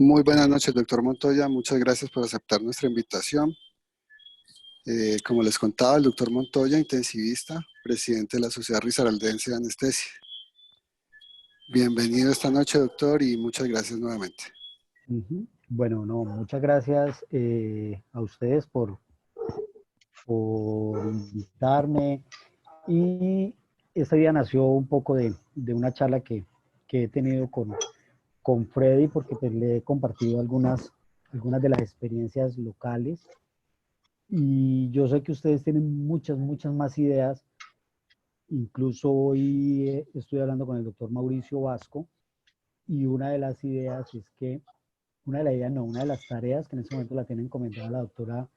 Muy buenas noches, doctor Montoya. Muchas gracias por aceptar nuestra invitación. Como les contaba, el doctor Montoya, intensivista, presidente de la Sociedad Risaraldense de Anestesia. Bienvenido esta noche, doctor, y muchas gracias nuevamente. Bueno, no, muchas gracias a ustedes por invitarme. Y esta idea nació un poco de una charla que he tenido con Freddy, porque pues, le he compartido algunas de las experiencias locales. Y yo sé que ustedes tienen muchas más ideas. Incluso hoy estoy hablando con el doctor Mauricio Vasco, y una de las ideas es que, una de las ideas, no, una de las tareas que en este momento la tiene encomendada la doctora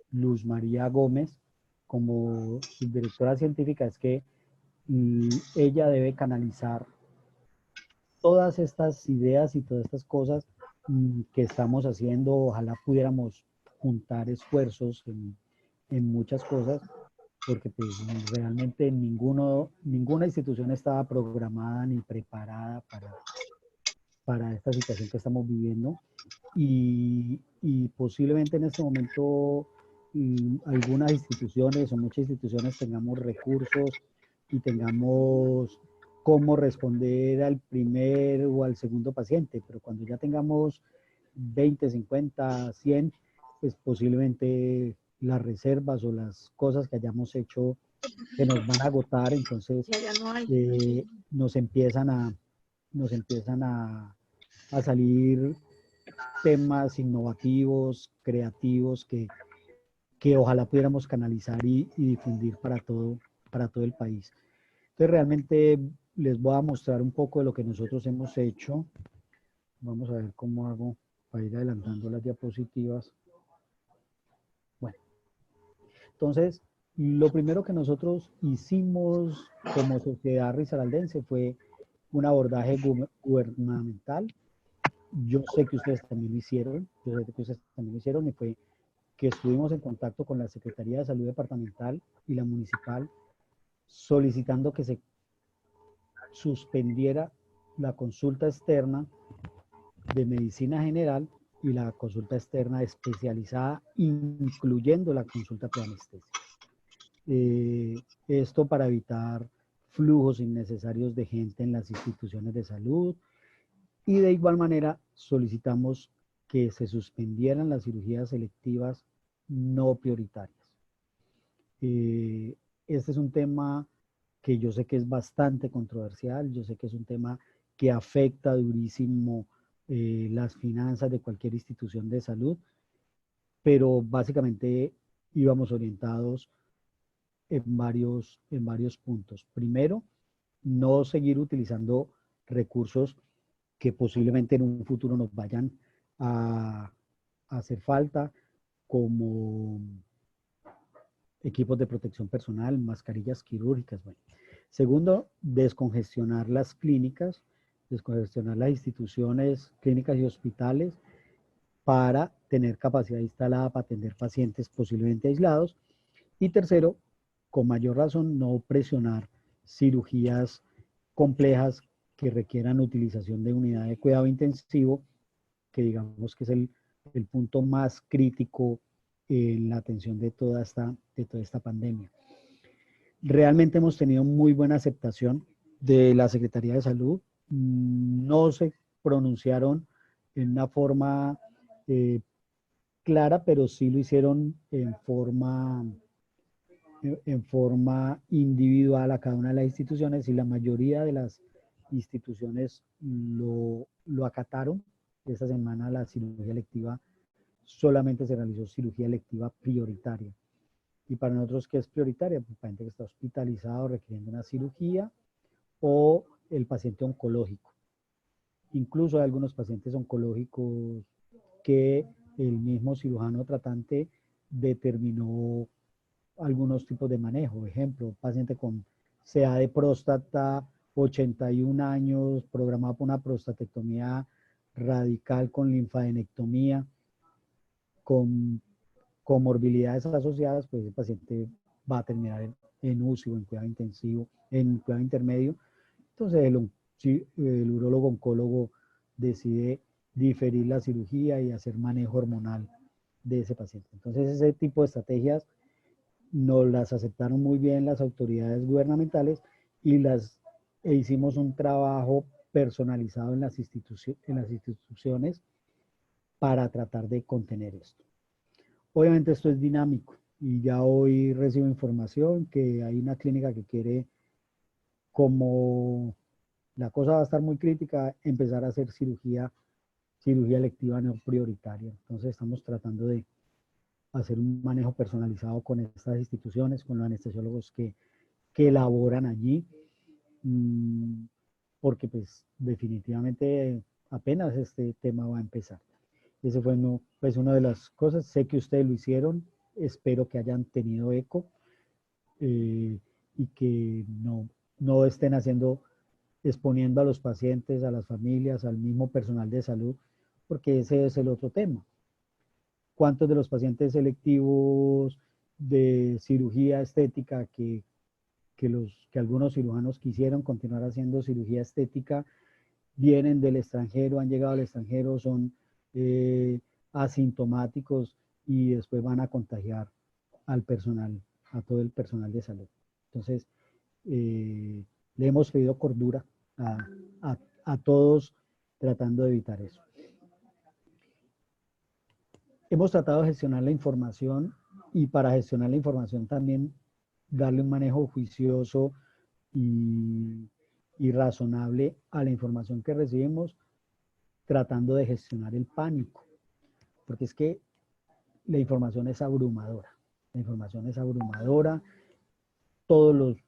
Luz María Gómez como subdirectora científica, es que ella debe canalizar todas estas ideas y todas estas cosas que estamos haciendo. Ojalá pudiéramos juntar esfuerzos en muchas cosas, porque pues realmente ninguna institución estaba programada ni preparada para esta situación que estamos viviendo. Y posiblemente en este momento algunas instituciones o muchas instituciones tengamos recursos y tengamos cómo responder al primer o al segundo paciente, pero cuando ya tengamos 20, 50, 100, pues posiblemente las reservas o las cosas que hayamos hecho se nos van a agotar. Entonces eh, nos empiezan a, nos empiezan a salir temas innovativos, creativos, que ojalá pudiéramos canalizar y difundir para todo el país. Entonces realmente les voy a mostrar un poco de lo que nosotros hemos hecho. Vamos a ver cómo hago para ir adelantando las diapositivas. Bueno, entonces lo primero que nosotros hicimos como sociedad risaraldense fue un abordaje gubernamental. Yo sé que ustedes también lo hicieron, y fue que estuvimos en contacto con la Secretaría de Salud Departamental y la Municipal, solicitando que se suspendiera la consulta externa de medicina general y la consulta externa especializada, incluyendo la consulta preanestesia. Esto para evitar flujos innecesarios de gente en las instituciones de salud. Y de igual manera solicitamos que se suspendieran las cirugías selectivas no prioritarias. Este es un tema que yo sé que es bastante controversial, yo sé que es un tema que afecta durísimo las finanzas de cualquier institución de salud, pero básicamente íbamos orientados en varios puntos. Primero, no seguir utilizando recursos que posiblemente en un futuro nos vayan a hacer falta, como equipos de protección personal, mascarillas quirúrgicas. Bueno. Segundo, descongestionar las clínicas, descongestionar las instituciones, clínicas y hospitales para tener capacidad instalada para atender pacientes posiblemente aislados. Y tercero, con mayor razón, no presionar cirugías complejas que requieran utilización de unidad de cuidado intensivo, que digamos que es el punto más crítico en la atención de toda esta pandemia. Realmente hemos tenido muy buena aceptación de la Secretaría de Salud. No se pronunciaron en una forma clara, pero sí lo hicieron en forma individual a cada una de las instituciones, y la mayoría de las instituciones lo acataron. Esta semana la cirugía electiva, solamente se realizó cirugía electiva prioritaria. Y para nosotros, ¿qué es prioritaria? Pues para gente que está hospitalizado requiriendo una cirugía, o el paciente oncológico. Incluso hay algunos pacientes oncológicos que el mismo cirujano tratante determinó algunos tipos de manejo. Ejemplo, paciente con CA de próstata, 81 años, programado por una prostatectomía radical con linfadenectomía, con comorbilidades asociadas, pues el paciente va a terminar en UCI o en cuidado intensivo, en cuidado intermedio. Entonces el urólogo oncólogo decide diferir la cirugía y hacer manejo hormonal de ese paciente. Entonces, ese tipo de estrategias nos las aceptaron muy bien las autoridades gubernamentales y hicimos un trabajo personalizado en las instituciones para tratar de contener esto. Obviamente esto es dinámico y ya hoy recibo información que hay una clínica que quiere, como la cosa va a estar muy crítica, empezar a hacer cirugía electiva no prioritaria. Entonces estamos tratando de hacer un manejo personalizado con estas instituciones, con los anestesiólogos que elaboran allí, porque pues definitivamente apenas este tema va a empezar. Ese fue pues una de las cosas. Sé que ustedes lo hicieron, espero que hayan tenido eco y que no estén exponiendo a los pacientes, a las familias, al mismo personal de salud, porque ese es el otro tema. ¿Cuántos de los pacientes selectivos de cirugía estética que algunos cirujanos quisieron continuar haciendo cirugía estética vienen del extranjero, han llegado al extranjero, son asintomáticos y después van a contagiar al personal, a todo el personal de salud? Entonces, le hemos pedido cordura a todos tratando de evitar eso. Hemos tratado de gestionar la información y para gestionar la información también darle un manejo juicioso y razonable a la información que recibimos, tratando de gestionar el pánico, porque es que la información es abrumadora. La información es abrumadora.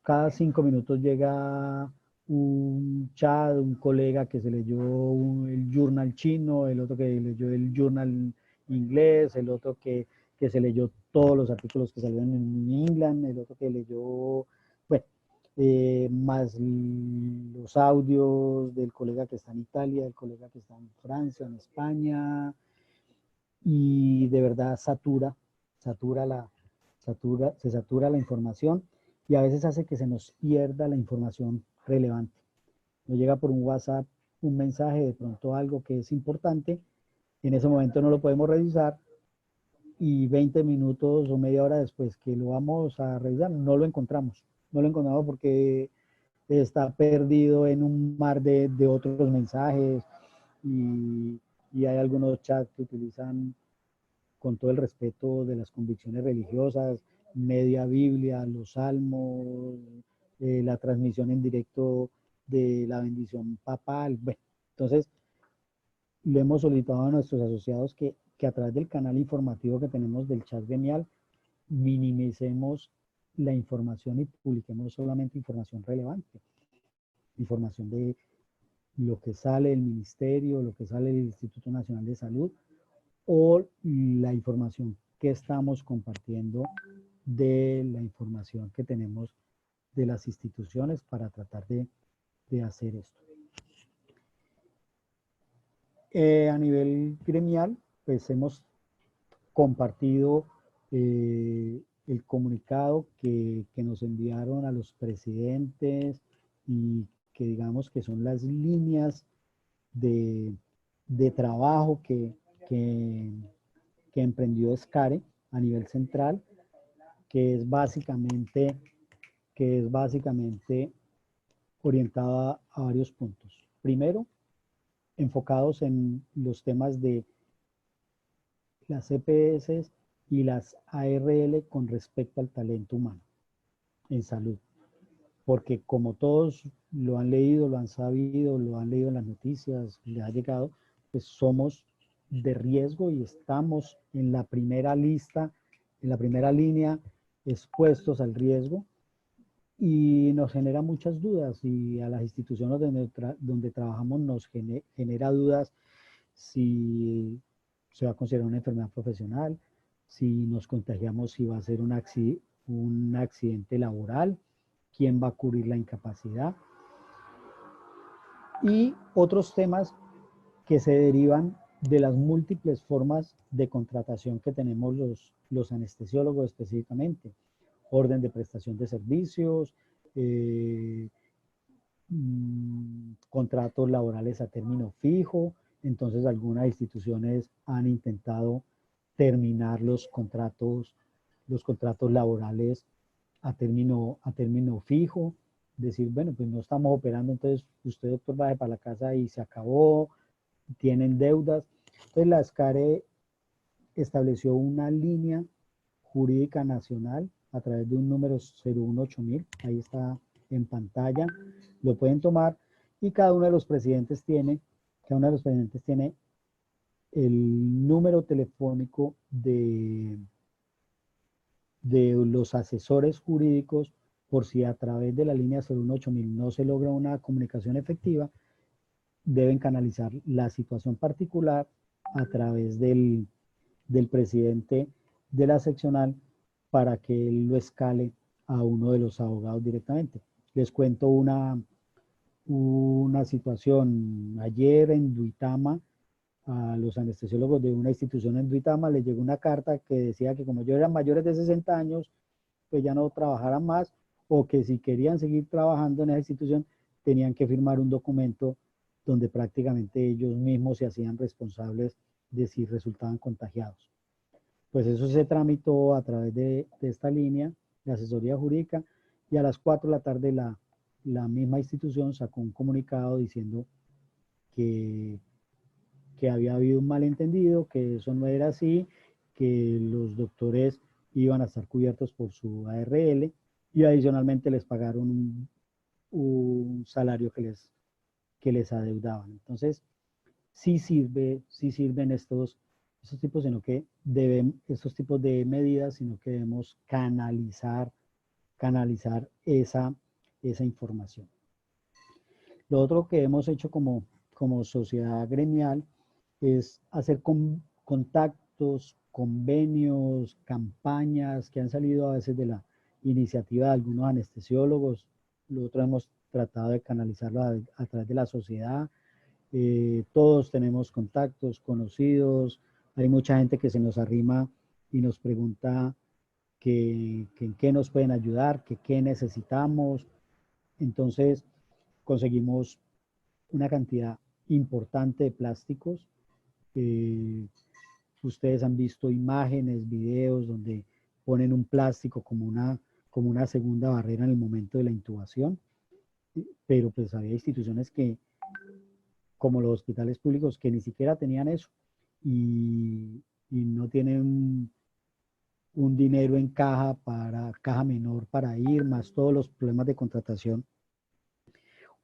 Cada 5 minutos llega un chat, un colega que se leyó el journal chino, el otro que leyó el journal inglés, el otro que se leyó todos los artículos que salieron en England, el otro que leyó, bueno, más los audios del colega que está en Italia, del colega que está en Francia, en España, y de verdad se satura la información y a veces hace que se nos pierda la información relevante. Nos llega por un WhatsApp un mensaje, de pronto algo que es importante, en ese momento no lo podemos revisar y 20 minutos o media hora después que lo vamos a revisar, no lo encontramos. No lo encontramos porque está perdido en un mar de otros mensajes y hay algunos chats que utilizan, con todo el respeto de las convicciones religiosas, media Biblia, los salmos, la transmisión en directo de la bendición papal. Bueno, entonces le hemos solicitado a nuestros asociados que a través del canal informativo que tenemos del chat gremial minimicemos la información y publiquemos solamente información relevante, información de lo que sale del ministerio, lo que sale del Instituto Nacional de Salud o la información que estamos compartiendo de la información que tenemos de las instituciones para tratar de hacer esto. A nivel gremial, pues hemos compartido el comunicado que nos enviaron a los presidentes y que digamos que son las líneas de trabajo que emprendió SCARE a nivel central, que es básicamente orientada a varios puntos. Primero, enfocados en los temas de las EPS y las ARL con respecto al talento humano en salud. Porque como todos lo han leído, lo han sabido, lo han leído en las noticias, les ha llegado, pues somos de riesgo y estamos en la primera lista, en la primera línea, expuestos al riesgo y nos genera muchas dudas y a las instituciones donde trabajamos nos genera dudas si se va a considerar una enfermedad profesional, si nos contagiamos, si va a ser un accidente laboral, quién va a cubrir la incapacidad y otros temas que se derivan de las múltiples formas de contratación que tenemos los anestesiólogos específicamente. Orden de prestación de servicios, contratos laborales a término fijo. Entonces algunas instituciones han intentado terminar los contratos laborales a término fijo, decir, bueno, pues no estamos operando, entonces usted, doctor, vaya para la casa y se acabó, tienen deudas. Entonces la SCARE estableció una línea jurídica nacional a través de un número 018000, ahí está en pantalla, lo pueden tomar, y cada uno de los presidentes tiene el número telefónico de los asesores jurídicos, por si a través de la línea 018000 no se logra una comunicación efectiva, deben canalizar la situación particular a través del presidente de la seccional para que él lo escale a uno de los abogados directamente. Les cuento una situación. Ayer en Duitama, a los anestesiólogos de una institución en Duitama les llegó una carta que decía que como yo eran mayores de 60 años, pues ya no trabajaran más, o que si querían seguir trabajando en esa institución, tenían que firmar un documento donde prácticamente ellos mismos se hacían responsables de si resultaban contagiados. Pues eso se tramitó a través de esta línea de asesoría jurídica, y a las 4 de la tarde la misma institución sacó un comunicado diciendo que había habido un malentendido, que eso no era así, que los doctores iban a estar cubiertos por su ARL y adicionalmente les pagaron un salario que les adeudaban. Entonces, sí sirven estos tipos, estos tipos de medidas, sino que debemos canalizar esa información. Lo otro que hemos hecho como sociedad gremial es hacer contactos, convenios, campañas que han salido a veces de la iniciativa de algunos anestesiólogos. Nosotros hemos tratado de canalizarlo a través de la sociedad. Todos tenemos contactos, conocidos. Hay mucha gente que se nos arrima y nos pregunta que en qué nos pueden ayudar, que qué necesitamos. Entonces conseguimos una cantidad importante de plásticos. Ustedes han visto imágenes, videos donde ponen un plástico como una segunda barrera en el momento de la intubación, pero pues había instituciones como los hospitales públicos, que ni siquiera tenían eso y no tienen un dinero en caja menor para ir, más todos los problemas de contratación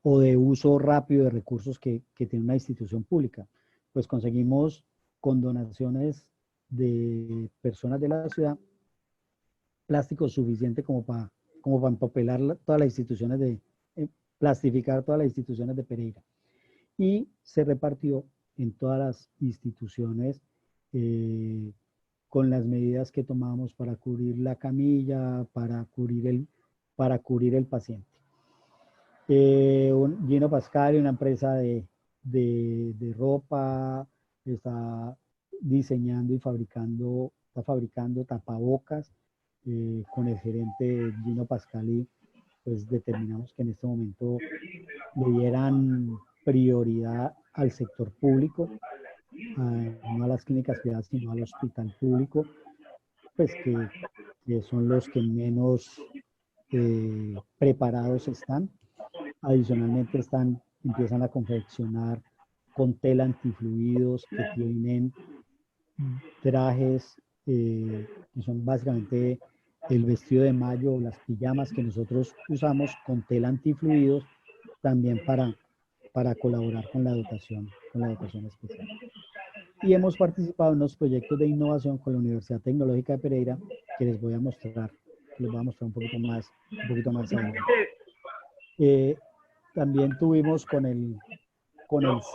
o de uso rápido de recursos que tiene una institución pública. Pues conseguimos con donaciones de personas de la ciudad plástico suficiente como para empapelar todas las instituciones plastificar todas las instituciones de Pereira. Y se repartió en todas las instituciones con las medidas que tomamos para cubrir la camilla, para cubrir el paciente. Gino Pascali, una empresa de ropa, está diseñando y fabricando tapabocas. Con el gerente Gino Pascali, pues determinamos que en este momento le dieran prioridad al sector público, no a las clínicas privadas, sino al hospital público, pues que son los que menos preparados están. Adicionalmente empiezan a confeccionar con tela antifluidos que tienen trajes que son básicamente el vestido de mayo o las pijamas que nosotros usamos con tela antifluidos, también para colaborar con la dotación especial. Y hemos participado en unos proyectos de innovación con la Universidad Tecnológica de Pereira, que les voy a mostrar un poquito más adelante. También tuvimos con el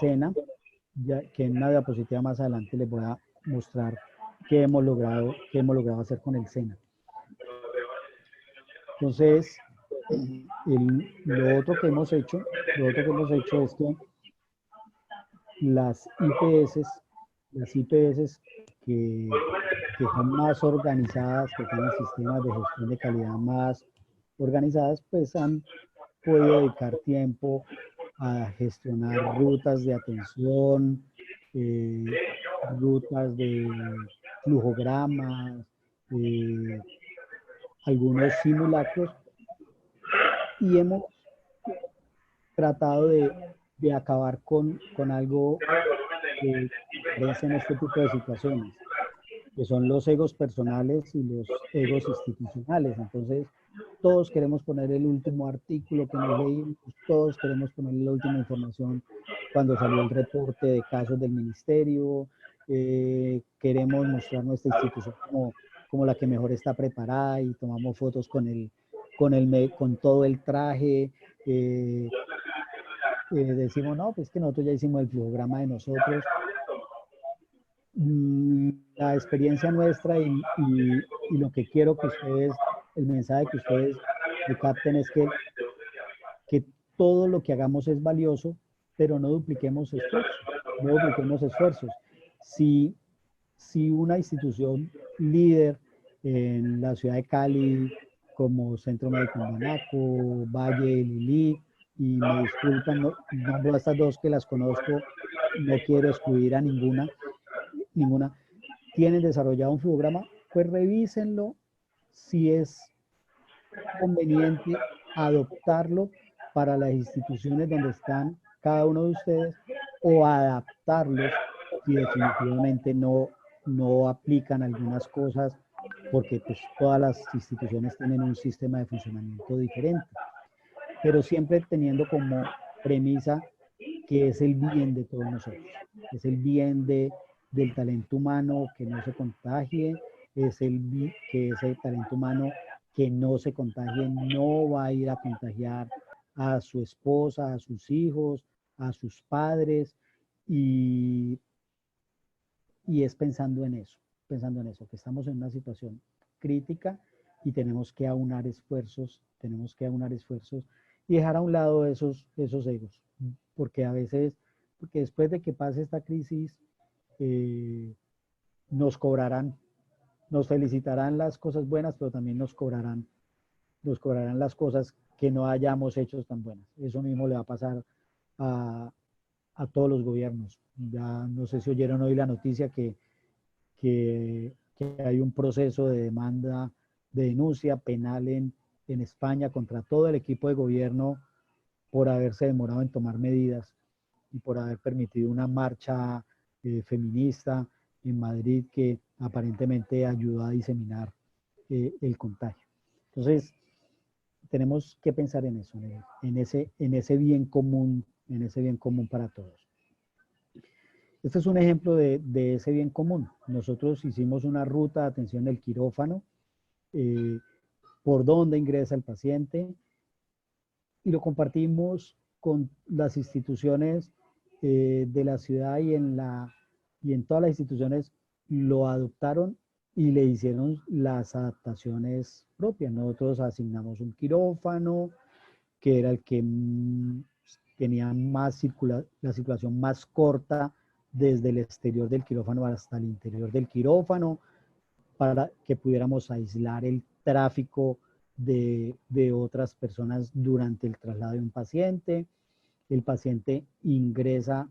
SENA, ya que en una diapositiva más adelante les voy a mostrar qué hemos logrado hacer con el SENA. Entonces, lo otro que hemos hecho es que las IPS que son más organizadas, que tienen sistemas de gestión de calidad más organizadas, pues han podido dedicar tiempo a gestionar rutas de atención, rutas de flujogramas, algunos simulacros, y hemos tratado de acabar con algo que aparece en este tipo de situaciones, que son los egos personales y los egos institucionales. Entonces, todos queremos poner el último artículo que nos leímos, todos queremos poner la última información cuando salió el reporte de casos del ministerio, queremos mostrar nuestra institución como la que mejor está preparada y tomamos fotos con todo el traje. Decimos, no, pues que nosotros ya hicimos el flujograma de nosotros. La experiencia nuestra y lo que quiero que ustedes, el mensaje que ustedes me capten es que todo lo que hagamos es valioso, pero no dupliquemos esfuerzos, no dupliquemos esfuerzos. Si una institución líder en la ciudad de Cali, como Centro Médico Banaco, Valle, Lili, y me disculpan, nombro a estas dos que las conozco, no quiero excluir a ninguna, tienen desarrollado un flujograma, pues revísenlo si es conveniente adoptarlo para las instituciones donde están cada uno de ustedes o adaptarlos si definitivamente no aplican algunas cosas porque pues todas las instituciones tienen un sistema de funcionamiento diferente, pero siempre teniendo como premisa que es el bien de todos nosotros, es el bien del talento humano que no se contagie, que ese talento humano que no se contagie no va a ir a contagiar a su esposa, a sus hijos, a sus padres, y es pensando en eso, que estamos en una situación crítica y tenemos que aunar esfuerzos y dejar a un lado esos egos, porque a veces, porque después de que pase esta crisis, nos cobrarán, nos felicitarán las cosas buenas, pero también nos cobrarán las cosas que no hayamos hecho tan buenas. Eso mismo le va a pasar a todos los gobiernos. Ya no sé si oyeron hoy la noticia que hay un proceso de demanda, de denuncia penal en España contra todo el equipo de gobierno por haberse demorado en tomar medidas y por haber permitido una marcha feminista en Madrid que aparentemente ayudó a diseminar el contagio. Entonces, tenemos que pensar en eso, en ese bien común, para todos. Este es un ejemplo de ese bien común. Nosotros hicimos una ruta de atención del quirófano, por dónde ingresa el paciente, y lo compartimos con las instituciones de la ciudad y en todas las instituciones lo adoptaron y le hicieron las adaptaciones propias. Nosotros asignamos un quirófano, que era el que tenía la circulación más corta desde el exterior del quirófano hasta el interior del quirófano, para que pudiéramos aislar el tráfico de otras personas durante el traslado de un paciente. El paciente ingresa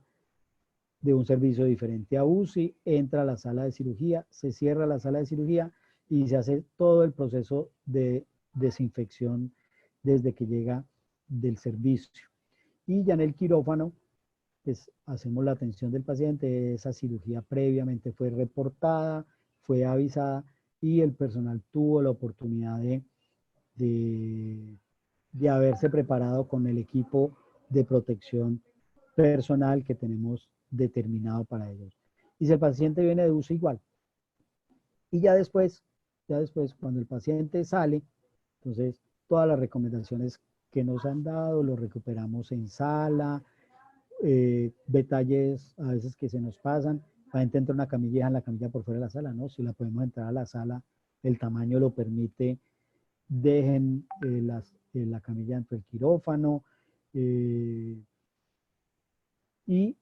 de un servicio diferente a UCI, entra a la sala de cirugía, se cierra la sala de cirugía y se hace todo el proceso de desinfección desde que llega del servicio. Y ya en el quirófano, pues hacemos la atención del paciente, esa cirugía previamente fue reportada, fue avisada y el personal tuvo la oportunidad de haberse preparado con el equipo de protección personal que tenemos determinado para ellos. Y si el paciente viene de uso, igual. Y ya después, cuando el paciente sale, entonces todas las recomendaciones que nos han dado, lo recuperamos en sala, detalles a veces que se nos pasan. La gente entra en una camilla, en la camilla por fuera de la sala, ¿no? Si la podemos entrar a la sala, el tamaño lo permite, dejen la camilla dentro del quirófano, y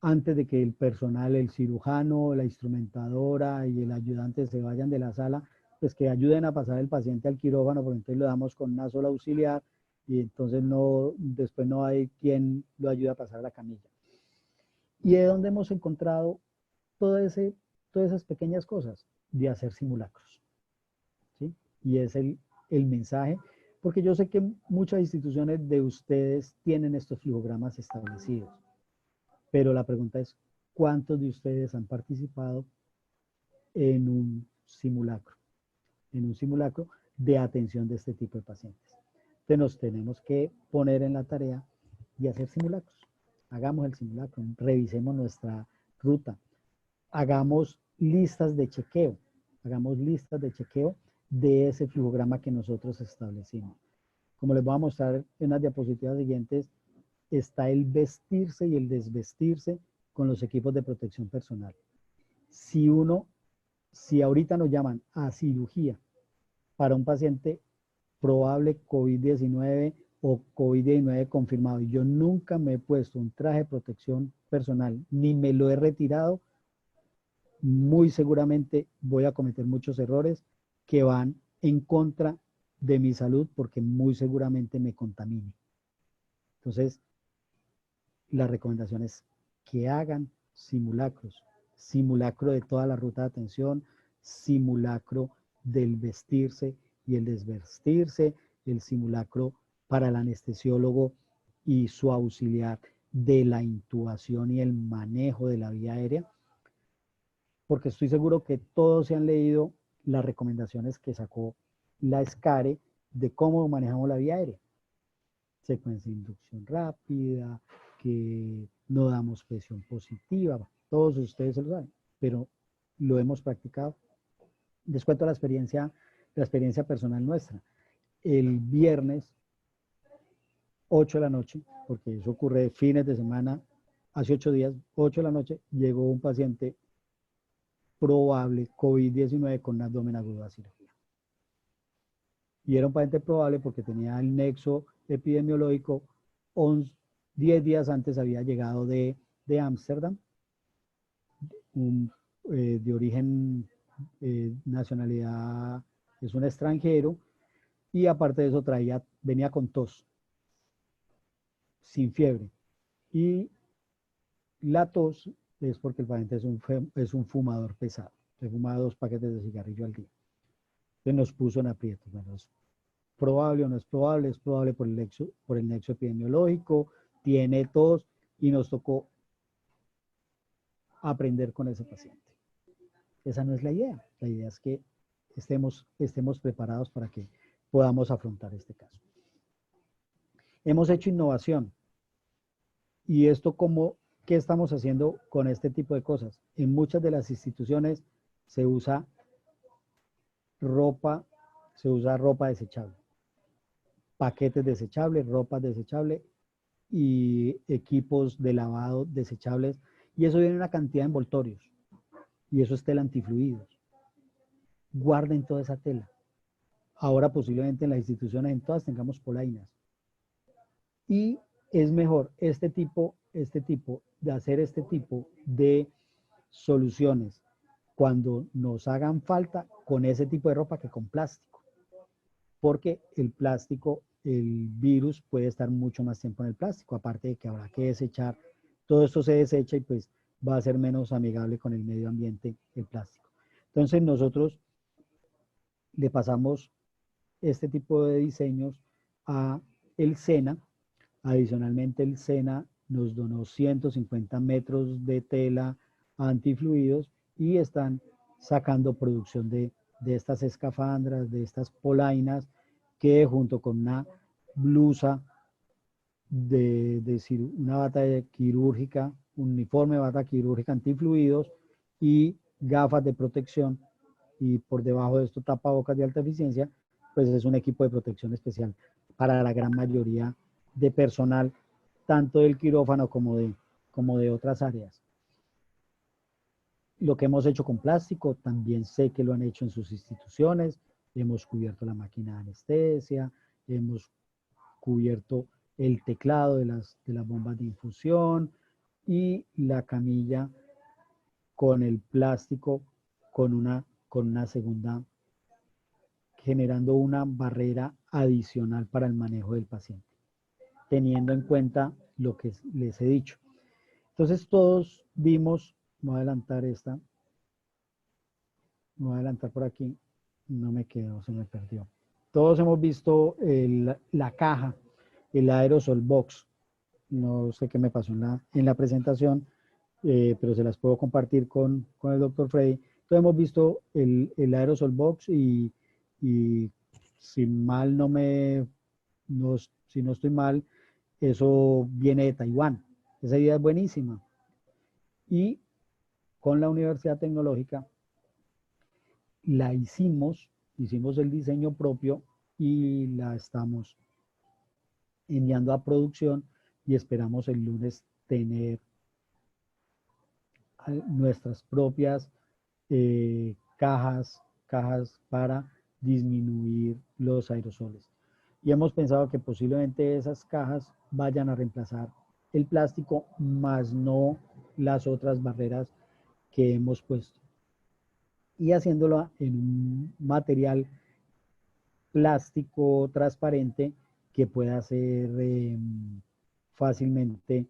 antes de que el personal, el cirujano, la instrumentadora y el ayudante se vayan de la sala, pues que ayuden a pasar el paciente al quirófano, porque entonces lo damos con una sola auxiliar y entonces después no hay quien lo ayude a pasar a la camilla. Y de donde hemos encontrado todas esas pequeñas cosas de hacer simulacros. ¿Sí? Y es el mensaje, porque yo sé que muchas instituciones de ustedes tienen estos flujogramas establecidos, pero la pregunta es, ¿cuántos de ustedes han participado en un simulacro? En un simulacro de atención de este tipo de pacientes. Entonces nos tenemos que poner en la tarea de hacer simulacros. Hagamos el simulacro, revisemos nuestra ruta, hagamos listas de chequeo, de ese flujograma que nosotros establecimos. Como les voy a mostrar en las diapositivas siguientes, está el vestirse y el desvestirse con los equipos de protección personal. Si ahorita nos llaman a cirugía para un paciente probable COVID-19 o COVID-19 confirmado, y yo nunca me he puesto un traje de protección personal, ni me lo he retirado, muy seguramente voy a cometer muchos errores que van en contra de mi salud porque muy seguramente me contamine. Entonces, la recomendación es que hagan simulacros, simulacro de toda la ruta de atención, simulacro del vestirse y el desvestirse, el simulacro para el anestesiólogo y su auxiliar de la intubación y el manejo de la vía aérea, porque estoy seguro que todos se han leído las recomendaciones que sacó la SCARE de cómo manejamos la vía aérea. Secuencia de inducción rápida, que no damos presión positiva, todos ustedes se lo saben, pero lo hemos practicado. Les cuento la experiencia personal nuestra. El viernes, 8 de la noche, porque eso ocurre fines de semana, hace 8 días, 8 de la noche, llegó un paciente probable COVID-19 con un abdomen agudo a cirugía. Y era un paciente probable porque tenía el nexo epidemiológico 10 días antes había llegado de Ámsterdam, de origen, nacionalidad, es un extranjero, y aparte de eso venía con tos, sin fiebre. Y la tos es porque el paciente es un fumador pesado, se fuma 2 paquetes de cigarrillo al día. Entonces nos puso en aprietos. Bueno, ¿es probable o no es probable? Es probable por el nexo epidemiológico, tiene tos, y nos tocó aprender con ese paciente. Esa no es la idea. La idea es que estemos preparados para que podamos afrontar este caso. Hemos hecho innovación. ¿Y esto qué estamos haciendo con este tipo de cosas? En muchas de las instituciones se usa ropa desechable, paquetes desechables, ropa desechable y equipos de lavado desechables. Y eso viene en una cantidad de envoltorios. Y eso es tela antifluidos. Guarden toda esa tela. Ahora posiblemente en las instituciones, en todas, tengamos polainas. Y es mejor de hacer este tipo de soluciones cuando nos hagan falta con ese tipo de ropa que con plástico. Porque el plástico, el virus puede estar mucho más tiempo en el plástico, aparte de que habrá que desechar. Todo esto se desecha y pues va a ser menos amigable con el medio ambiente el plástico. Entonces nosotros le pasamos este tipo de diseños a el SENA. Adicionalmente el SENA nos donó 150 metros de tela antifluidos y están sacando producción de estas escafandras, de estas polainas, que junto con una blusa una bata quirúrgica, un uniforme de bata quirúrgica antifluidos y gafas de protección, y por debajo de esto tapabocas de alta eficiencia, pues es un equipo de protección especial para la gran mayoría de personal, tanto del quirófano como de otras áreas. Lo que hemos hecho con plástico, también sé que lo han hecho en sus instituciones. Hemos cubierto la máquina de anestesia, hemos cubierto el teclado de las bombas de infusión y la camilla con el plástico, con una segunda, generando una barrera adicional para el manejo del paciente, teniendo en cuenta lo que les he dicho. Entonces todos vimos, voy a adelantar esta, voy a adelantar por aquí, no me quedó, se me perdió. Todos hemos visto la caja, el aerosol box. No sé qué me pasó en la presentación, pero se las puedo compartir con el doctor Freddy. Entonces hemos visto el aerosol box y si mal no me, no, si no estoy mal, eso viene de Taiwán. Esa idea es buenísima. Y con la Universidad Tecnológica la hicimos el diseño propio y la estamos enviando a producción y esperamos el lunes tener nuestras propias cajas para disminuir los aerosoles. Y hemos pensado que posiblemente esas cajas vayan a reemplazar el plástico, más no las otras barreras que hemos puesto. Y haciéndolo en un material plástico transparente que pueda ser fácilmente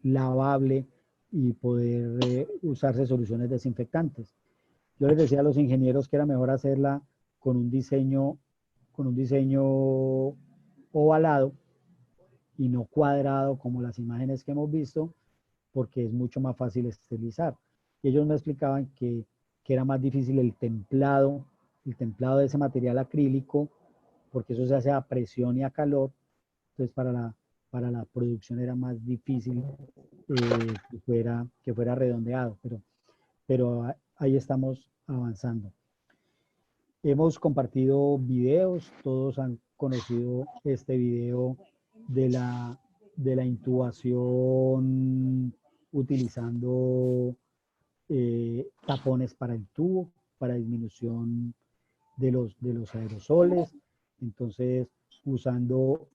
lavable y poder usarse soluciones desinfectantes. Yo les decía a los ingenieros que era mejor hacerla con un diseño ovalado y no cuadrado como las imágenes que hemos visto, porque es mucho más fácil esterilizar. Y ellos me explicaban que era más difícil el templado de ese material acrílico, porque eso se hace a presión y a calor. Entonces para la producción era más difícil que fuera redondeado, pero ahí estamos avanzando. Hemos compartido videos, todos han conocido este video de de la intubación utilizando tapones para el tubo, para disminución de los aerosoles. Entonces, usando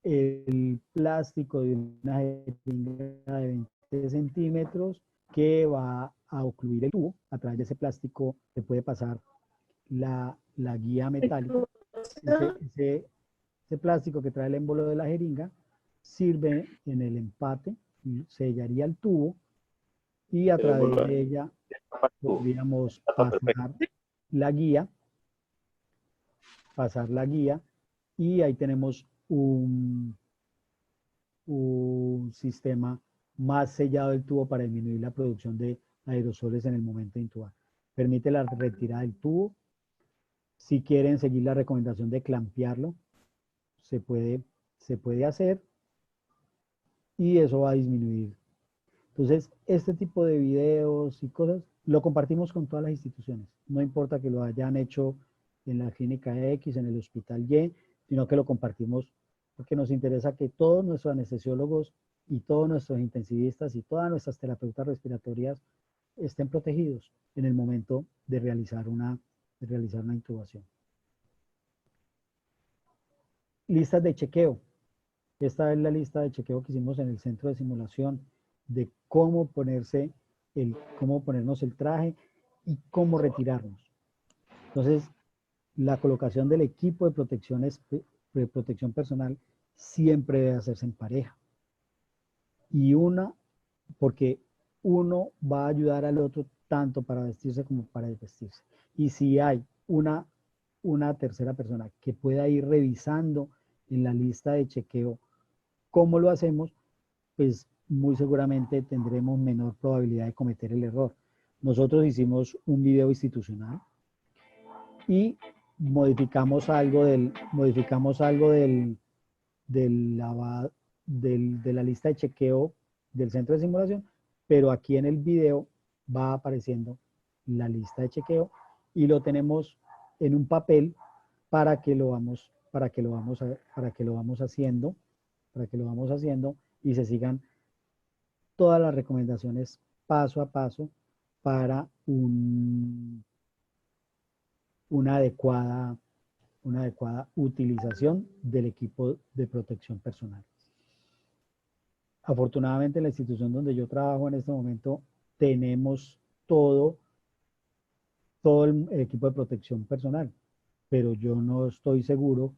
el plástico de una jeringa de 20 centímetros que va a ocluir el tubo. A través de ese plástico se puede pasar la guía metálica. Ese plástico que trae el émbolo de la jeringa sirve en el empate, sellaría el tubo y a través de ella podríamos la guía, pasar la guía y ahí tenemos un sistema más sellado del tubo para disminuir la producción de aerosoles en el momento de intubar. Permite la retirada del tubo. Si quieren seguir la recomendación de clampearlo, se puede hacer y eso va a disminuir. Entonces, este tipo de videos y cosas lo compartimos con todas las instituciones. No importa que lo hayan hecho en la clínica X, en el hospital Y, sino que lo compartimos porque nos interesa que todos nuestros anestesiólogos y todos nuestros intensivistas y todas nuestras terapeutas respiratorias estén protegidos en el momento de realizar una intubación. Listas de chequeo. Esta es la lista de chequeo que hicimos en el centro de simulación de cómo cómo ponernos el traje y cómo retirarnos. Entonces, la colocación del equipo de protección personal siempre debe hacerse en pareja. Y porque uno va a ayudar al otro tanto para vestirse como para desvestirse. Y si hay una tercera persona que pueda ir revisando en la lista de chequeo cómo lo hacemos, pues muy seguramente tendremos menor probabilidad de cometer el error. Nosotros hicimos un video institucional y modificamos algo de la lista de chequeo del centro de simulación, pero aquí en el video va apareciendo la lista de chequeo y lo tenemos en un papel para que lo vamos haciendo y se sigan todas las recomendaciones paso a paso para una adecuada utilización del equipo de protección personal. Afortunadamente en la institución donde yo trabajo en este momento tenemos todo el equipo de protección personal, pero yo no estoy seguro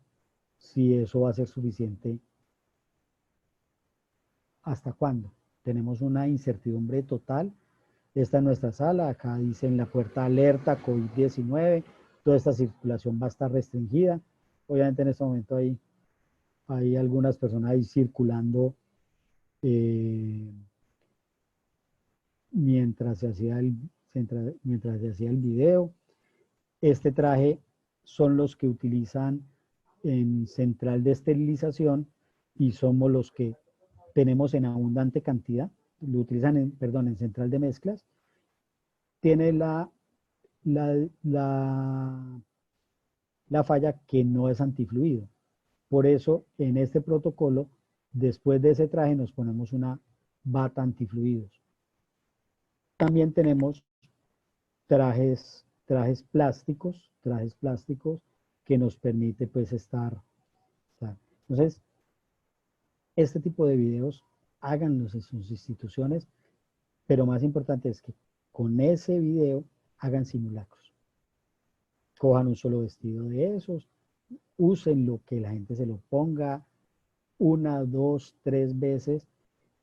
si eso va a ser suficiente ¿hasta cuándo? Tenemos una incertidumbre total. Esta es nuestra sala, acá dice en la puerta alerta COVID-19, toda esta circulación va a estar restringida. Obviamente en este momento hay algunas personas ahí circulando mientras se hacía el video. Este traje son los que utilizan en central de esterilización y somos los que tenemos en abundante cantidad, lo utilizan en central de mezclas. Tiene la falla que no es antifluido. Por eso, en este protocolo, después de ese traje nos ponemos una bata antifluidos. También tenemos trajes plásticos que nos permite pues estar. Entonces, este tipo de videos háganlos en sus instituciones, pero más importante es que con ese video hagan simulacros. Cojan un solo vestido de esos, usen lo que la gente se lo ponga 1, 2, 3 veces.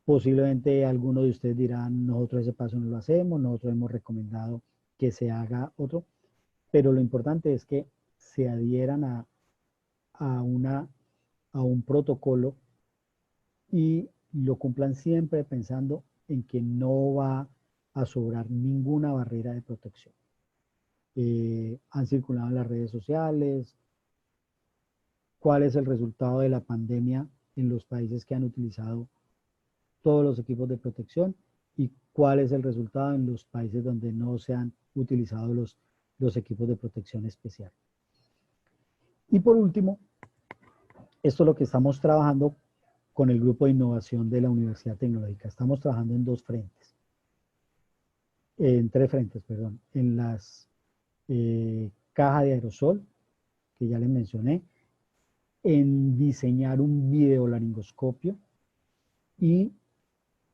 Posiblemente algunos de ustedes dirán, nosotros ese paso no lo hacemos, nosotros hemos recomendado que se haga otro, pero lo importante es que se adhieran a un protocolo y lo cumplan siempre pensando en que no va a sobrar ninguna barrera de protección. Han circulado en las redes sociales cuál es el resultado de la pandemia en los países que han utilizado todos los equipos de protección y cuál es el resultado en los países donde no se han utilizado los equipos de protección especial. Y por último, esto es lo que estamos trabajando con el grupo de innovación de la Universidad Tecnológica. Estamos trabajando en tres frentes, perdón. En las cajas de aerosol, que ya les mencioné, en diseñar un videolaringoscopio y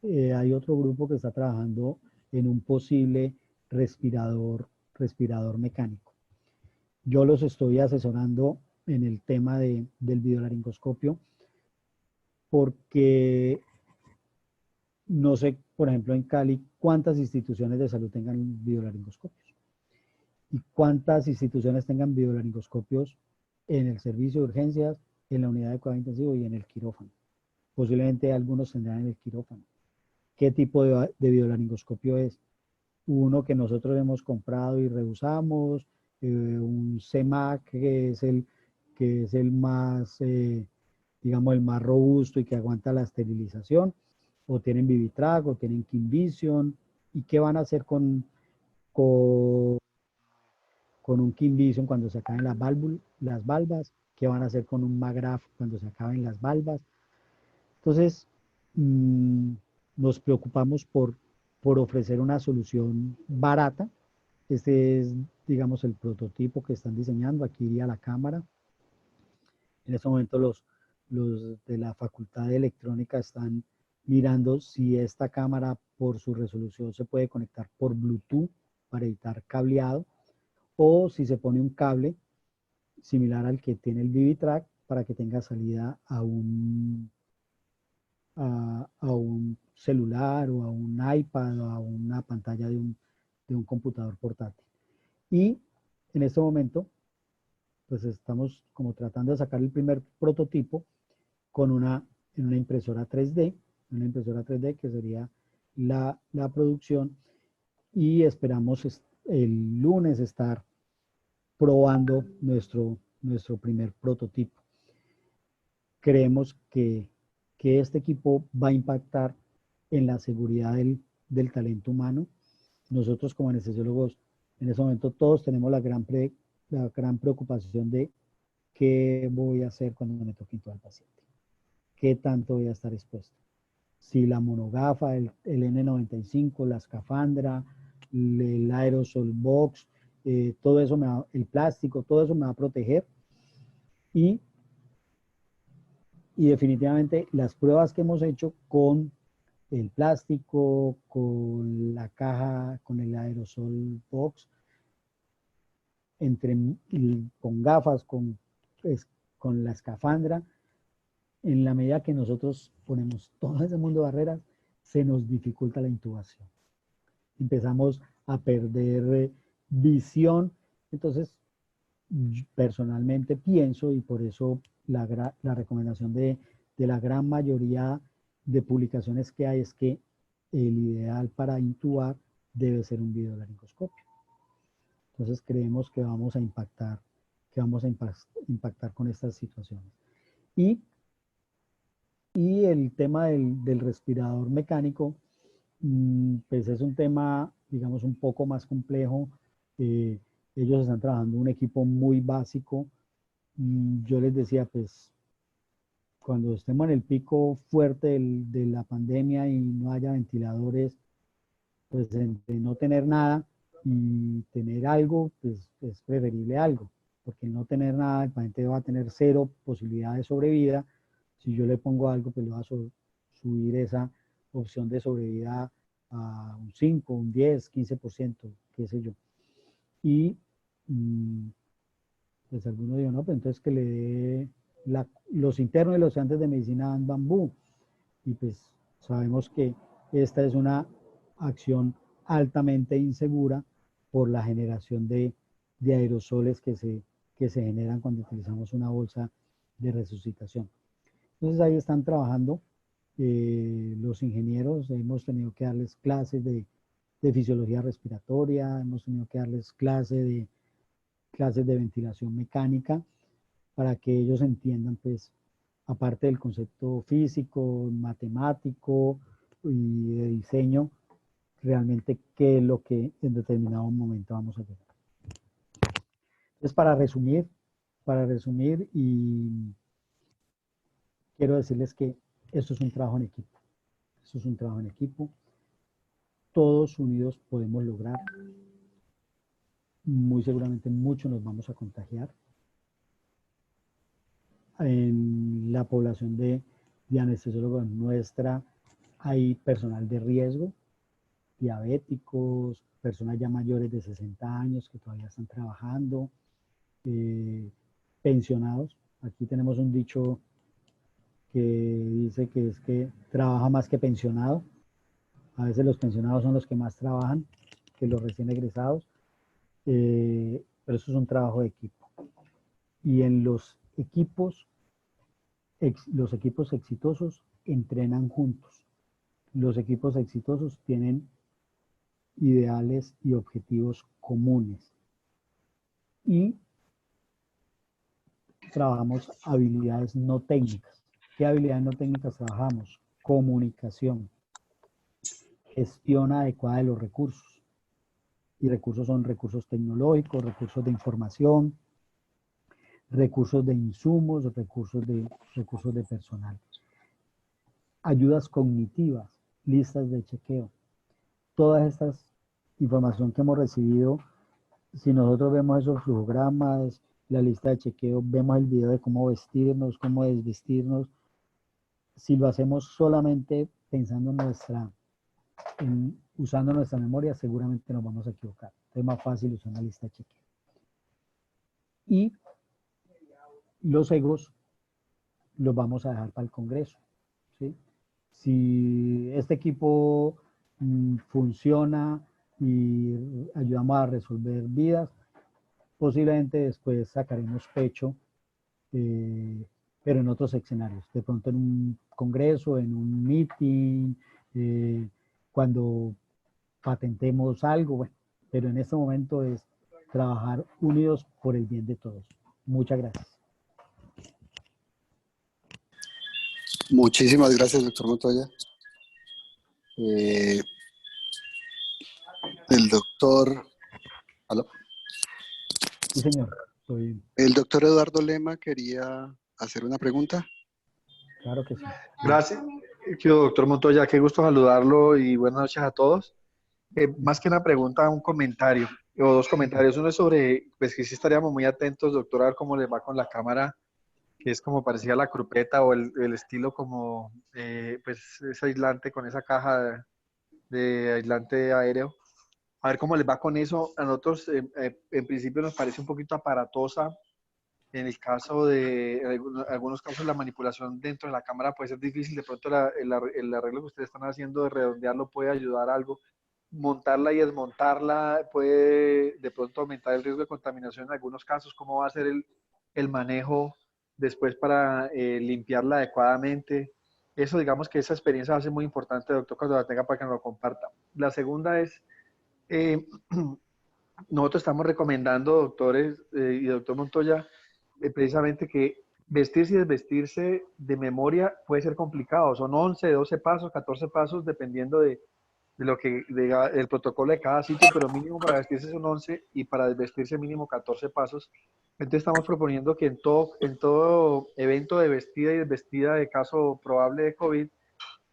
hay otro grupo que está trabajando en un posible respirador mecánico. Yo los estoy asesorando en el tema del videolaringoscopio porque no sé, por ejemplo, en Cali, cuántas instituciones de salud tengan videolaringoscopios y cuántas instituciones tengan videolaringoscopios en el servicio de urgencias, en la unidad de cuidado intensivo y en el quirófano. Posiblemente algunos tendrán en el quirófano. ¿Qué tipo de videolaringoscopio es? Uno que nosotros hemos comprado y reusamos, un CEMAC que es el más, digamos, el más robusto y que aguanta la esterilización, o tienen Vivitrac, o tienen Kimvision, ¿y qué van a hacer con un Kimvision cuando se acaben las valvas? ¿Qué van a hacer con un Magraf cuando se acaben las valvas? Entonces, nos preocupamos por ofrecer una solución barata. Este es, digamos, el prototipo que están diseñando. Aquí iría la cámara. En este momento los de la Facultad de Electrónica están mirando si esta cámara por su resolución se puede conectar por Bluetooth para evitar cableado o si se pone un cable similar al que tiene el Vivitrac para que tenga salida a un celular o a un iPad o a una pantalla de un computador portátil. Y en este momento, pues estamos como tratando de sacar el primer prototipo en una impresora 3D, que sería la producción, y esperamos el lunes estar probando nuestro primer prototipo. Creemos que este equipo va a impactar en la seguridad del talento humano. Nosotros como anestesiólogos, en ese momento todos tenemos la gran preocupación de qué voy a hacer cuando me toque intubar al paciente, qué tanto voy a estar expuesto. Si la monogafa, el N95, la escafandra, el aerosol box, todo eso el plástico, todo eso me va a proteger. Y definitivamente las pruebas que hemos hecho con el plástico, con la caja, con el aerosol box, con gafas, con la escafandra, en la medida que nosotros ponemos todo ese mundo de barreras, se nos dificulta la intubación. Empezamos a perder visión. Entonces, personalmente pienso, y por eso la recomendación de la gran mayoría de publicaciones que hay es que el ideal para intubar debe ser un videolaringoscopio. Entonces creemos que vamos a impactar con estas situaciones. Y el tema del respirador mecánico, pues es un tema, digamos, un poco más complejo. Ellos están trabajando un equipo muy básico. Yo les decía, pues, cuando estemos en el pico fuerte de la pandemia y no haya ventiladores, pues entre no tener nada y tener algo, pues es preferible algo, porque no tener nada, el paciente va a tener cero posibilidad de sobrevida. Si yo le pongo algo, pues le va a subir esa opción de sobrevida a un 5, un 10, 15%, qué sé yo. Y pues algunos digo, no, pues entonces que le dé los internos y los estudiantes de medicina dan bambú. Y pues sabemos que esta es una acción altamente insegura por la generación de aerosoles que se generan cuando utilizamos una bolsa de resucitación. Entonces ahí están trabajando los ingenieros, hemos tenido que darles clases de fisiología respiratoria, hemos tenido que darles clases de ventilación mecánica para que ellos entiendan, pues, aparte del concepto físico, matemático y de diseño, realmente qué es lo que en determinado momento vamos a hacer. Entonces, para resumir, y quiero decirles que esto es un trabajo en equipo. Esto es un trabajo en equipo. Todos unidos podemos lograr. Muy seguramente muchos nos vamos a contagiar. En la población de anestesiólogos nuestra hay personal de riesgo, diabéticos, personas ya mayores de 60 años que todavía están trabajando, pensionados. Aquí tenemos un dicho que dice que es que trabaja más que pensionado. A veces los pensionados son los que más trabajan que los recién egresados, pero eso es un trabajo de equipo. Y en los equipos exitosos entrenan juntos. Los equipos exitosos tienen ideales y objetivos comunes. Y trabajamos habilidades no técnicas. ¿Qué habilidades no técnicas trabajamos? Comunicación, gestión adecuada de los recursos. Y recursos son recursos tecnológicos, recursos de información, recursos de insumos, recursos de personal. Ayudas cognitivas, listas de chequeo. Todas estas información que hemos recibido, si nosotros vemos esos flujogramas, la lista de chequeo, vemos el video de cómo vestirnos, cómo desvestirnos, si lo hacemos solamente pensando usando nuestra memoria, seguramente nos vamos a equivocar. Es más fácil usar una lista de chequeo. Y los egos los vamos a dejar para el Congreso, ¿sí? Si este equipo funciona y ayudamos a resolver vidas, posiblemente después sacaremos pecho, pero en otros escenarios, de pronto en un congreso, en un meeting, cuando patentemos algo, bueno, pero en este momento es trabajar unidos por el bien de todos. Muchas gracias. Muchísimas gracias, doctor Montoya. El doctor... ¿Aló? Sí, señor. El doctor Eduardo Lema quería hacer una pregunta. Claro que sí. Gracias, doctor Montoya, qué gusto saludarlo y buenas noches a todos. Más que una pregunta, un comentario, o dos comentarios. Uno es sobre, pues que sí estaríamos muy atentos, doctor, a ver cómo les va con la cámara, que es como parecía la crupeta o el estilo como, pues es aislante con esa caja de aislante aéreo. A ver cómo les va con eso. A nosotros, en principio, nos parece un poquito aparatosa En el caso de algunos casos, la manipulación dentro de la cámara puede ser difícil. De pronto, el arreglo que ustedes están haciendo de redondearlo puede ayudar a algo. Montarla y desmontarla puede de pronto aumentar el riesgo de contaminación en algunos casos. ¿Cómo va a ser el manejo después para limpiarla adecuadamente? Eso, digamos que esa experiencia va a ser muy importante, doctor, cuando la tenga para que nos lo comparta. La segunda es, eh, nosotros estamos recomendando, doctores y doctor Montoya, precisamente que vestirse y desvestirse de memoria puede ser complicado. Son 11, 12 pasos, 14 pasos, dependiendo de lo que el protocolo de cada sitio, pero mínimo para vestirse son 11 y para desvestirse mínimo 14 pasos. Entonces estamos proponiendo que en todo evento de vestida y desvestida de caso probable de COVID,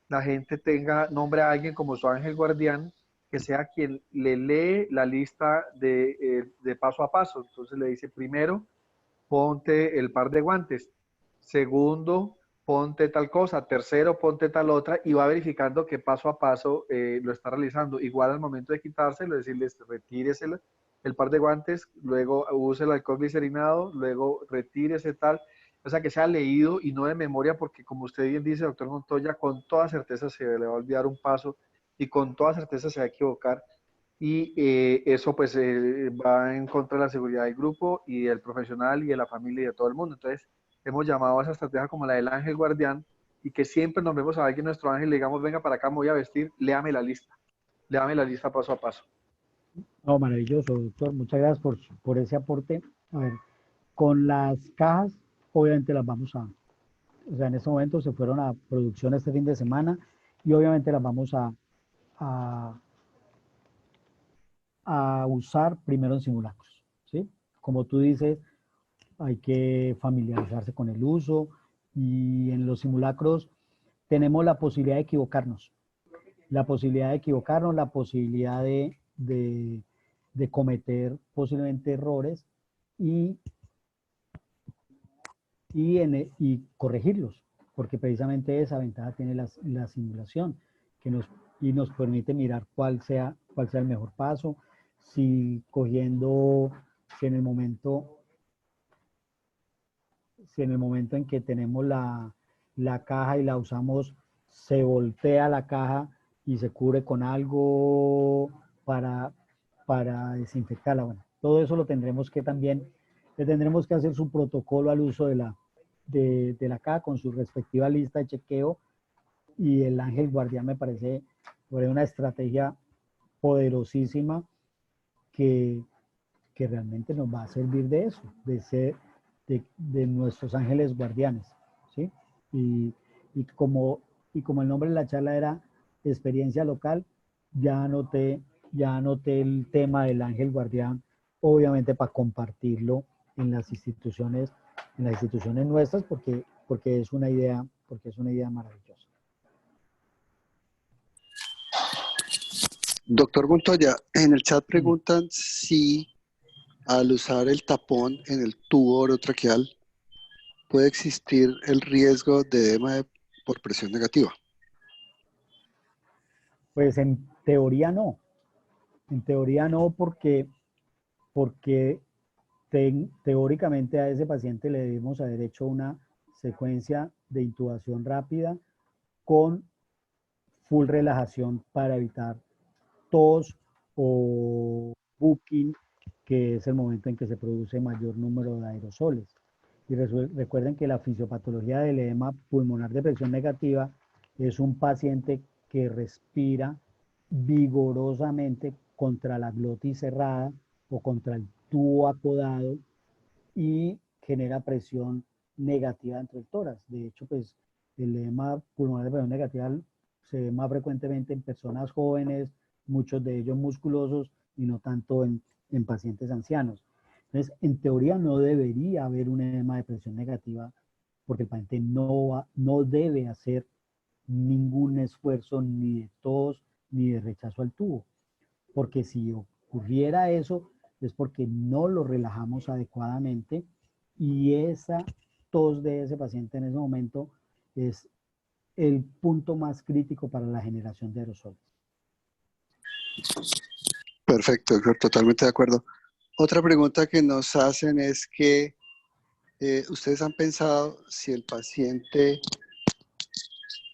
la gente tenga nombre a alguien como su ángel guardián, que sea quien le lee la lista de paso a paso. Entonces le dice, primero, ponte el par de guantes. Segundo, ponte tal cosa. Tercero, ponte tal otra. Y va verificando que paso a paso lo está realizando. Igual al momento de quitárselo, decirles, retírese el par de guantes, luego use el alcohol glicerinado, luego retírese tal. O sea, que sea leído y no de memoria, porque como usted bien dice, doctor Montoya, con toda certeza se le va a olvidar un paso y con toda certeza se va a equivocar y eso pues va en contra de la seguridad del grupo y del profesional y de la familia y de todo el mundo. Entonces hemos llamado a esa estrategia como la del ángel guardián y que siempre nos vemos a alguien, nuestro ángel, le digamos, venga para acá, me voy a vestir, léame la lista paso a paso. No, maravilloso, doctor. Muchas gracias por ese aporte. A ver, con las cajas, obviamente las vamos a, o sea, en este momento se fueron a producción este fin de semana y obviamente las vamos a, a usar primero en simulacros, ¿sí? Como tú dices, hay que familiarizarse con el uso y en los simulacros tenemos la posibilidad de equivocarnos, la posibilidad de equivocarnos, la posibilidad de cometer posiblemente errores y, y corregirlos, porque precisamente esa ventaja tiene la simulación, que nos permite mirar cuál sea el mejor paso, si cogiendo, si en el momento, si en el momento en que tenemos la caja y la usamos, se voltea la caja y se cubre con algo para, para desinfectarla. Bueno, todo eso lo tendremos que también, le tendremos que hacer su protocolo al uso de la caja con su respectiva lista de chequeo y el ángel guardián me parece una estrategia poderosísima que, que realmente nos va a servir de eso, de ser de nuestros ángeles guardianes, ¿sí? Y, y, como, y como el nombre de la charla era experiencia local, ya anoté el tema del ángel guardián, obviamente para compartirlo en las instituciones nuestras, porque es una idea maravillosa. Doctor Montoya, en el chat preguntan si al usar el tapón en el tubo orotraqueal puede existir el riesgo de edema por presión negativa. Pues en teoría no. En teoría no, porque teóricamente a ese paciente le debemos haber hecho una secuencia de intubación rápida con full relajación para evitar tos o booking, que es el momento en que se produce mayor número de aerosoles. Y recuerden que la fisiopatología del edema pulmonar de presión negativa es un paciente que respira vigorosamente contra la glotis cerrada o contra el tubo acodado y genera presión negativa dentro del tórax. De hecho, pues el edema pulmonar de presión negativa se ve más frecuentemente en personas jóvenes, muchos de ellos musculosos y no tanto en pacientes ancianos. Entonces, en teoría no debería haber un edema de presión negativa porque el paciente no debe hacer ningún esfuerzo ni de tos ni de rechazo al tubo. Porque si ocurriera eso es porque no lo relajamos adecuadamente y esa tos de ese paciente en ese momento es el punto más crítico para la generación de aerosoles. Perfecto, doctor, totalmente de acuerdo. Otra pregunta que nos hacen es que ¿Ustedes han pensado si el paciente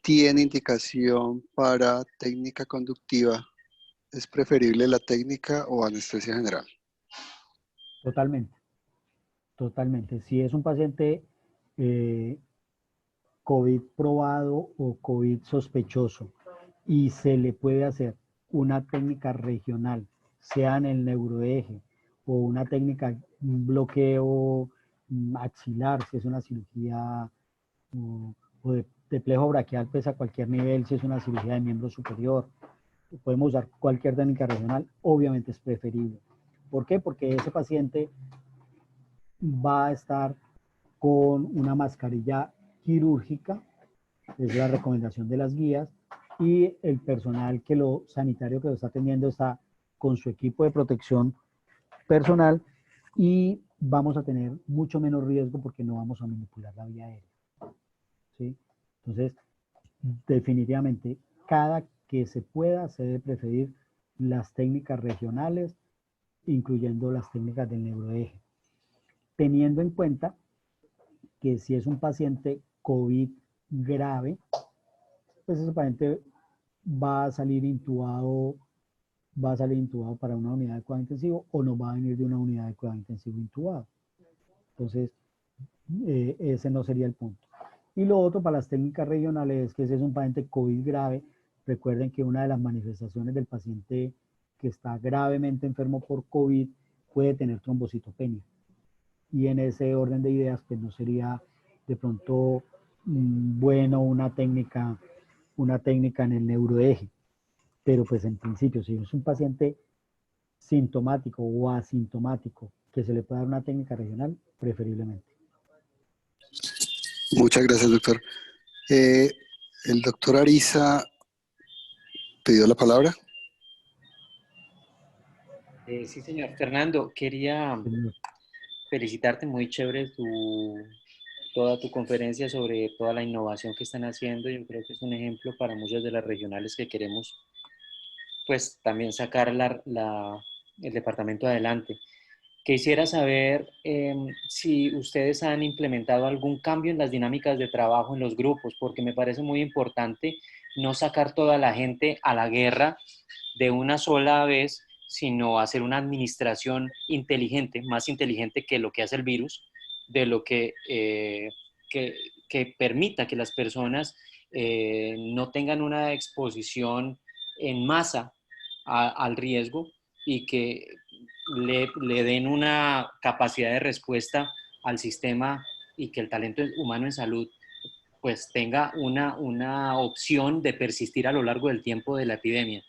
tiene indicación para técnica conductiva, es preferible la técnica o anestesia general? Totalmente, totalmente. Si es un paciente eh, COVID probado o COVID sospechoso y se le puede hacer una técnica regional, sea en el neuroeje o una técnica, un bloqueo axilar, si es una cirugía o de plejo braquial, pues a cualquier nivel, si es una cirugía de miembro superior, podemos usar cualquier técnica regional, obviamente es preferible. ¿Por qué? Porque ese paciente va a estar con una mascarilla quirúrgica, es la recomendación de las guías, y el personal sanitario que lo está atendiendo está con su equipo de protección personal y vamos a tener mucho menos riesgo porque no vamos a manipular la vía aérea. ¿Sí? Entonces, definitivamente, cada que se pueda, se debe preferir las técnicas regionales, incluyendo las técnicas del neuroeje, teniendo en cuenta que si es un paciente COVID grave, pues ese paciente va a salir intubado, para una unidad de cuidado intensivo o no va a venir de una unidad de cuidado intensivo intubado. Entonces, ese no sería el punto. Y lo otro para las técnicas regionales es que si es un paciente COVID grave, recuerden que una de las manifestaciones del paciente que está gravemente enfermo por COVID puede tener trombocitopenia. Y en ese orden de ideas, pues no sería de pronto bueno una técnica en el neuroeje. Pero pues en principio, si es un paciente sintomático o asintomático que se le pueda dar una técnica regional, preferiblemente. Muchas gracias, doctor. El doctor Ariza pidió la palabra. Sí, señor. Fernando, quería felicitarte, muy chévere toda tu conferencia sobre toda la innovación que están haciendo. Yo creo que es un ejemplo para muchas de las regionales que queremos, pues, también sacar el departamento adelante. Quisiera saber si ustedes han implementado algún cambio en las dinámicas de trabajo en los grupos, porque me parece muy importante no sacar toda la gente a la guerra de una sola vez, sino hacer una administración inteligente, más inteligente que lo que hace el virus, de lo que permita que las personas no tengan una exposición en masa al riesgo y que le den una capacidad de respuesta al sistema y que el talento humano en salud pues tenga una opción de persistir a lo largo del tiempo de la epidemia.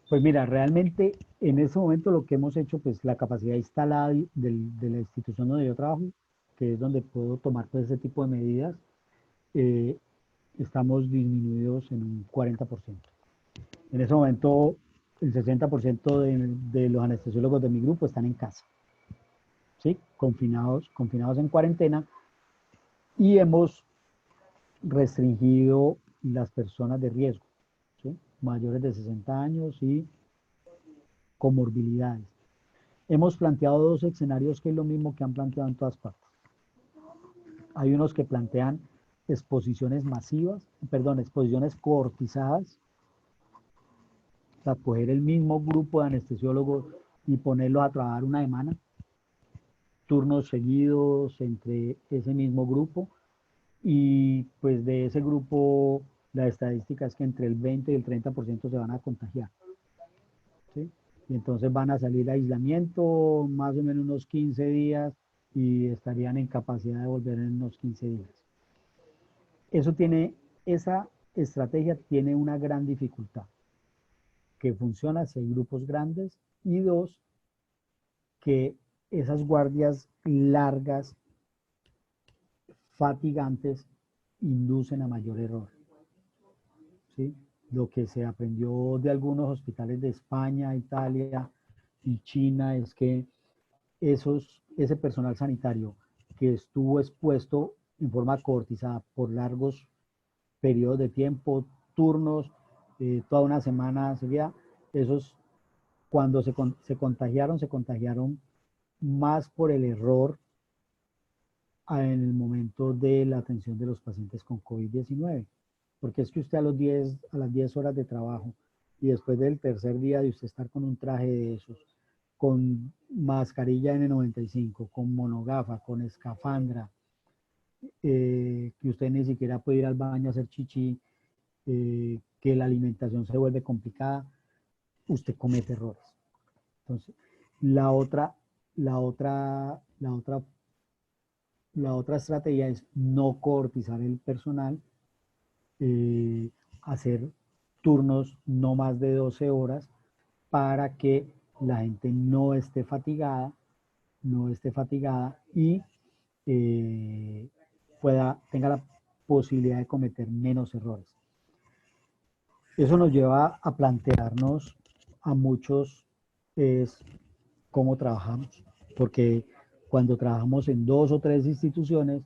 Pues mira, realmente en ese momento lo que hemos hecho, pues la capacidad instalada de la institución donde yo trabajo, que es donde puedo tomar pues, ese tipo de medidas, estamos disminuidos en un 40%. En ese momento, el 60% de los anestesiólogos de mi grupo están en casa, ¿sí? Confinados en cuarentena, y hemos restringido las personas de riesgo, ¿sí? Mayores de 60 años y comorbilidades. Hemos planteado dos escenarios que es lo mismo que han planteado en todas partes. Hay unos que plantean exposiciones coortizadas, o sea, coger el mismo grupo de anestesiólogos y ponerlos a trabajar una semana, turnos seguidos entre ese mismo grupo, y pues de ese grupo la estadística es que entre el 20 y el 30% se van a contagiar, ¿sí? Y entonces van a salir a aislamiento más o menos unos 15 días y estarían en capacidad de volver en unos 15 días. Esa estrategia tiene una gran dificultad, que funciona si hay grupos grandes, y dos, que esas guardias largas, fatigantes, inducen a mayor error, ¿sí? Lo que se aprendió de algunos hospitales de España, Italia y China es que ese personal sanitario que estuvo expuesto en forma coortizada por largos periodos de tiempo, turnos, toda una semana seguida, esos cuando se contagiaron más por el error en el momento de la atención de los pacientes con COVID-19. Porque es que usted a las 10 horas de trabajo y después del tercer día de usted estar con un traje de esos, con mascarilla N95, con monogafa, con escafandra, que usted ni siquiera puede ir al baño a hacer chichi, que la alimentación se vuelve complicada, usted comete errores. Entonces, la otra estrategia es no coortizar el personal, hacer turnos no más de 12 horas para que la gente no esté fatigada y tenga la posibilidad de cometer menos errores. Eso nos lleva a plantearnos a muchos es cómo trabajamos, porque cuando trabajamos en 2 o 3 instituciones,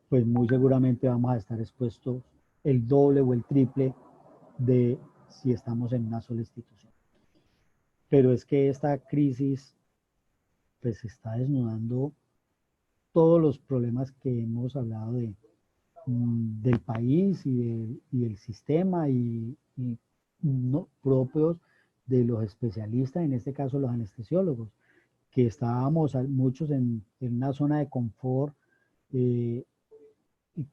pues muy seguramente vamos a estar expuestos el doble o el triple de si estamos en una sola institución. Pero es que esta crisis pues está desnudando todos los problemas que hemos hablado del país y del sistema y no, propios de los especialistas, en este caso los anestesiólogos, que estábamos muchos en una zona de confort. ¿Y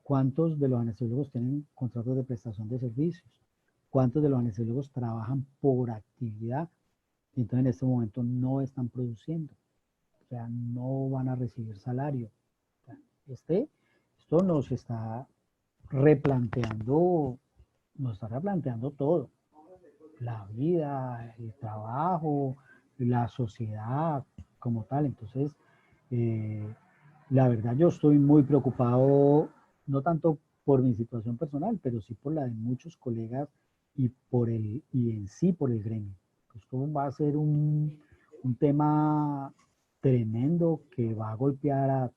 cuántos de los anestesiólogos tienen contratos de prestación de servicios? ¿Cuántos de los anestesiólogos trabajan por actividad? Y entonces en este momento no están produciendo. O sea, no van a recibir salario. O sea, esto nos está replanteando todo. La vida, el trabajo, la sociedad como tal. Entonces, la verdad yo estoy muy preocupado, no tanto por mi situación personal, pero sí por la de muchos colegas y en sí por el gremio. Esto va a ser un tema tremendo que va a golpear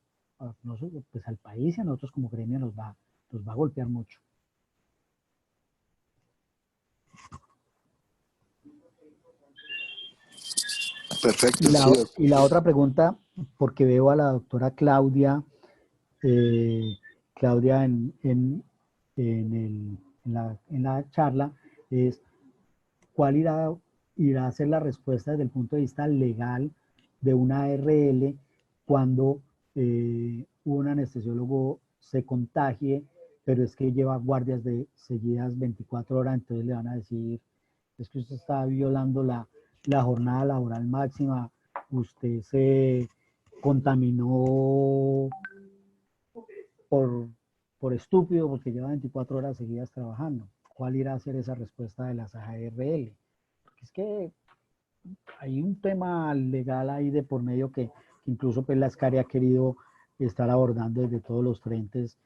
pues al país y a nosotros como gremio nos va a golpear mucho. Perfecto. Y la otra pregunta, porque veo a la doctora Claudia, en la charla, es cuál irá a ser la respuesta desde el punto de vista legal de una ARL cuando un anestesiólogo se contagie, pero es que lleva guardias seguidas 24 horas, entonces le van a decir, es que usted está violando la jornada laboral máxima, usted se contaminó por estúpido porque lleva 24 horas seguidas trabajando. ¿Cuál irá a ser esa respuesta de las ARL? Porque es que hay un tema legal ahí de por medio que incluso pues la SCARI ha querido estar abordando desde todos los frentes,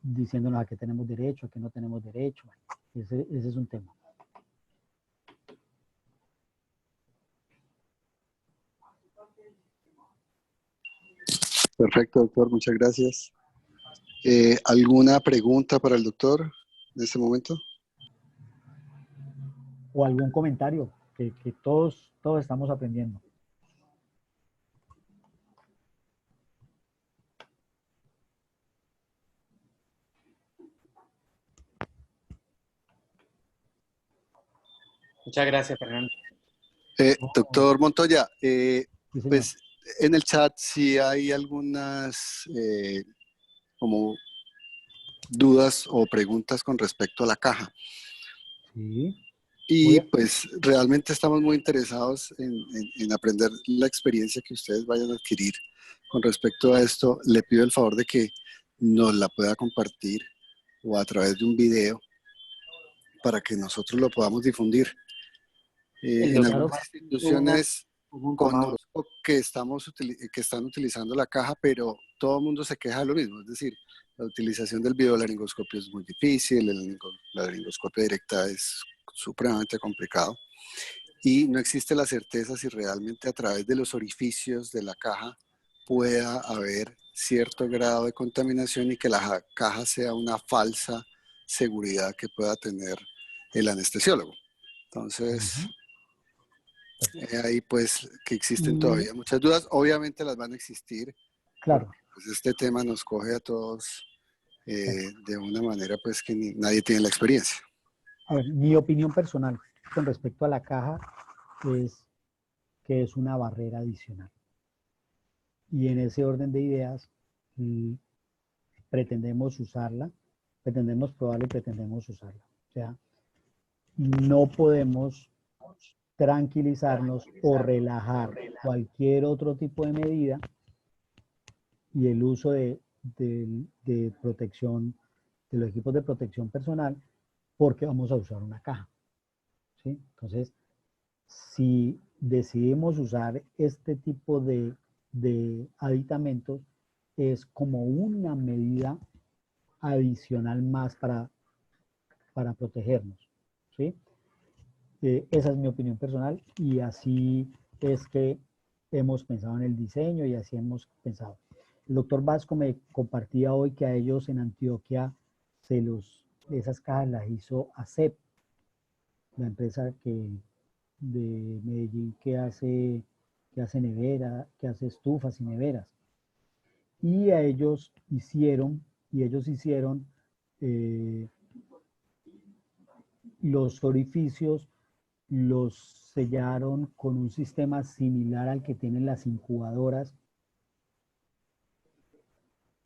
diciéndonos a qué tenemos derecho, a qué no tenemos derecho. Ese es un tema. Perfecto, doctor, muchas gracias. ¿Alguna pregunta para el doctor en este momento? O algún comentario, que todos estamos aprendiendo. Muchas gracias, Fernando. Doctor Montoya, Sí, pues en el chat sí hay algunas como dudas o preguntas con respecto a la caja. Sí. Y pues realmente estamos muy interesados en aprender la experiencia que ustedes vayan a adquirir con respecto a esto. Le pido el favor de que nos la pueda compartir o a través de un video para que nosotros lo podamos difundir. En algunas instituciones conozco que están utilizando la caja, pero todo el mundo se queja de lo mismo. Es decir, la utilización del videolaringoscopio es muy difícil, la laringoscopia directa es supremamente complicado y no existe la certeza si realmente a través de los orificios de la caja pueda haber cierto grado de contaminación y que la caja sea una falsa seguridad que pueda tener el anestesiólogo. Entonces, ahí pues que existen todavía muchas dudas. Obviamente las van a existir. Claro. pues este tema nos coge a todos de una manera pues que nadie tiene la experiencia. A ver, mi opinión personal con respecto a la caja es que es una barrera adicional. Y en ese orden de ideas, pretendemos usarla, pretendemos probarla y pretendemos usarla. O sea, no podemos tranquilizarnos o relajar cualquier otro tipo de medida y el uso de protección, de los equipos de protección personal, porque vamos a usar una caja. ¿Sí? Entonces, si decidimos usar este tipo de aditamentos, es como una medida adicional más para protegernos. ¿Sí? Esa es mi opinión personal y así es que hemos pensado en el diseño y así hemos pensado. El doctor Vasco me compartía hoy que a ellos en Antioquia esas cajas las hizo ACEP, la empresa de Medellín que hace nevera, que hace estufas y neveras. Y ellos hicieron los orificios, los sellaron con un sistema similar al que tienen las incubadoras,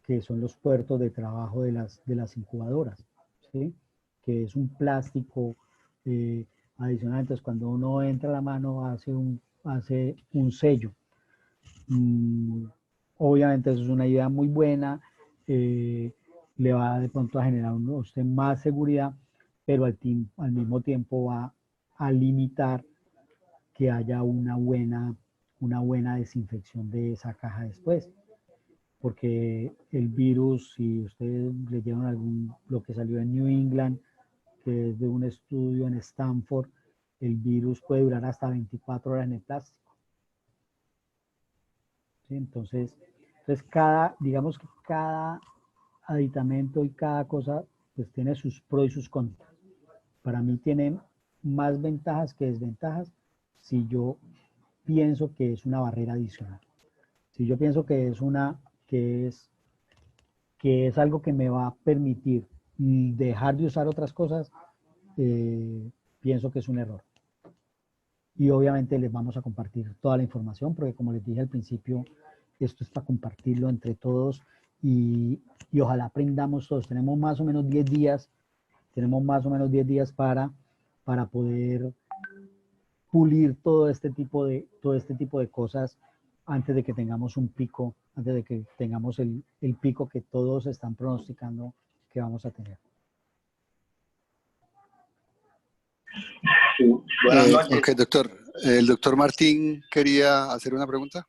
que son los puertos de trabajo de las incubadoras, ¿sí? Que es un plástico adicional. Entonces, cuando uno entra la mano, hace un sello. Obviamente, eso es una idea muy buena. Le va de pronto a generar a usted más seguridad, pero al mismo tiempo va a limitar que haya una buena desinfección de esa caja después. Porque el virus, si ustedes leyeron lo que salió en New England, que es de un estudio en Stanford, el virus puede durar hasta 24 horas en el plástico. ¿Sí? Entonces digamos que cada aditamento y cada cosa pues tiene sus pros y sus contras. Para mí tiene más ventajas que desventajas si yo pienso que es una barrera adicional. Si yo pienso que es algo que me va a permitir dejar de usar otras cosas, pienso que es un error. Y obviamente les vamos a compartir toda la información, porque como les dije al principio, esto es para compartirlo entre todos y ojalá aprendamos todos. Tenemos más o menos 10 días para poder pulir todo este tipo de cosas antes de que tengamos un pico, antes de que tengamos el pico que todos están pronosticando que vamos a tener. Sí, buenas noches. Ok, doctor. El doctor Martín quería hacer una pregunta.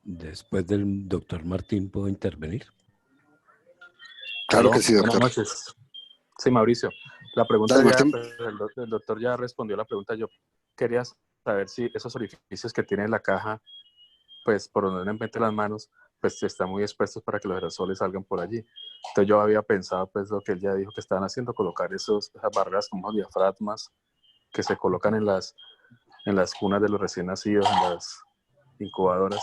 Después del doctor Martín, ¿puedo intervenir? Claro ¿Aló? que sí, doctor. Buenas noches. Sí, Mauricio. La pregunta Dale, ya, Martín. pues, el doctor ya respondió la pregunta. Yo quería saber si esos orificios que tiene la caja, pues por donde uno mete las manos, pues están muy expuestos para que los aerosoles salgan por allí. Entonces yo había pensado, pues lo que él ya dijo que estaban haciendo, colocar esas barreras como diafragmas que se colocan en las cunas de los recién nacidos, en las incubadoras.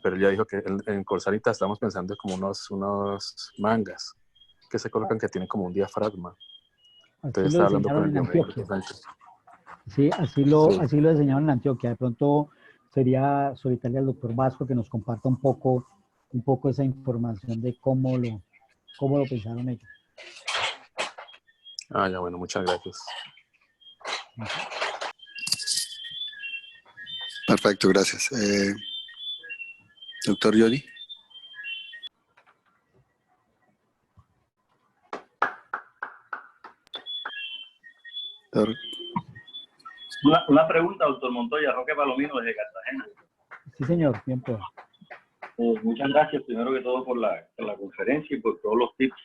Pero él ya dijo que en Corsanita estamos pensando como unos mangas que se colocan que tienen como un diafragma. Entonces Así lo estaba hablando con diseñaron el en Antioquia. biomédico. Sí, así lo diseñaron en Antioquia. De pronto sería solicitarle al doctor Vasco que nos comparta un poco esa información de cómo lo pensaron ellos. Ah, ya, bueno, muchas gracias. Perfecto, gracias. Doctor Yoli. Una pregunta, doctor Montoya, Roque Palomino desde Cartagena. Sí, señor, bien puedo. Muchas gracias, primero que todo, por la conferencia y por todos los tips.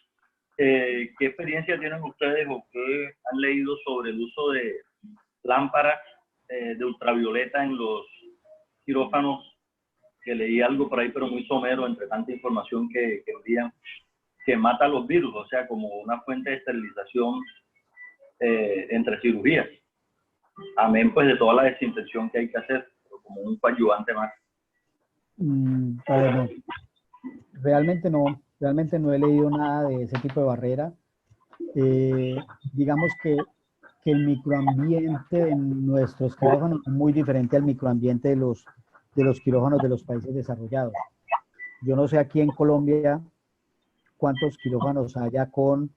¿Qué experiencia tienen ustedes o qué han leído sobre el uso de lámparas de ultravioleta en los quirófanos? Que leí algo por ahí, pero muy somero, entre tanta información que envían, que mata los virus, o sea, como una fuente de esterilización entre cirugías. amén pues de toda la desinfección que hay que hacer, como un coadyuvante más. A ver, no. Realmente no he leído nada de ese tipo de barrera. Digamos que el microambiente en nuestros quirófanos es muy diferente al microambiente de los quirófanos de los países desarrollados. Yo no sé aquí en Colombia cuántos quirófanos haya con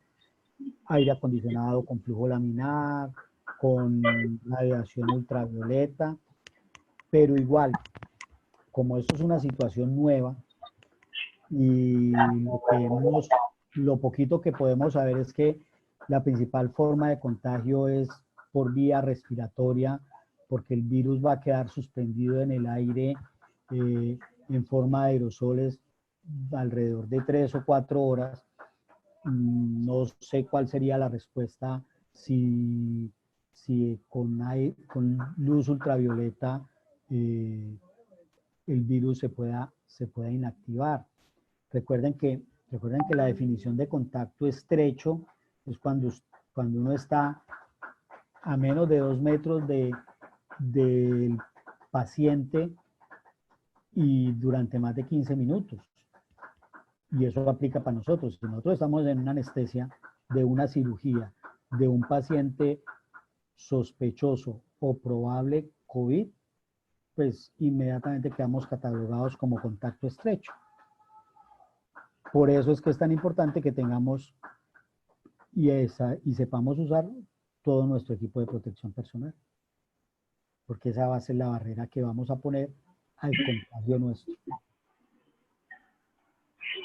aire acondicionado, con flujo laminar, con radiación ultravioleta, pero igual, como esto es una situación nueva y lo poquito que podemos saber es que la principal forma de contagio es por vía respiratoria, porque el virus va a quedar suspendido en el aire en forma de aerosoles alrededor de 3 o 4 horas. No sé cuál sería la respuesta si con luz ultravioleta el virus se pueda inactivar. Recuerden que la definición de contacto estrecho es cuando uno está a menos de 2 metros del paciente y durante más de 15 minutos. Y eso aplica para nosotros. Si nosotros estamos en una anestesia de una cirugía de un paciente sospechoso o probable COVID, pues inmediatamente quedamos catalogados como contacto estrecho. Por eso es que es tan importante que tengamos y sepamos usar todo nuestro equipo de protección personal, porque esa va a ser la barrera que vamos a poner al contagio nuestro.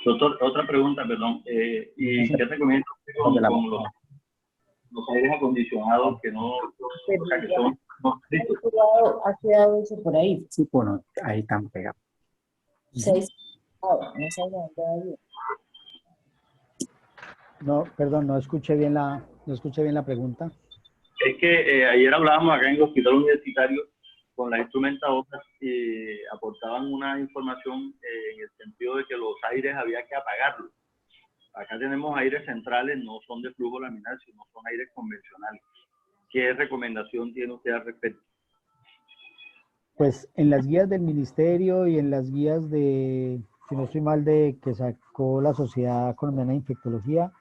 Doctor, otra pregunta, perdón. ¿Y qué recomienda con los aires acondicionados que no, o sea, que son estrictos? ¿Ha quedado eso por ahí? Sí, bueno, ahí están pegados. No, perdón, no escuché bien la pregunta. Es que ayer hablábamos acá en el hospital universitario con las instrumentadoras y aportaban una información en el sentido de que los aires había que apagarlos. Acá tenemos aires centrales, no son de flujo laminar, sino son aires convencionales. ¿Qué recomendación tiene usted al respecto? Pues en las guías del ministerio y en las guías de, si no estoy mal, de que sacó la Sociedad Colombiana de Infectología,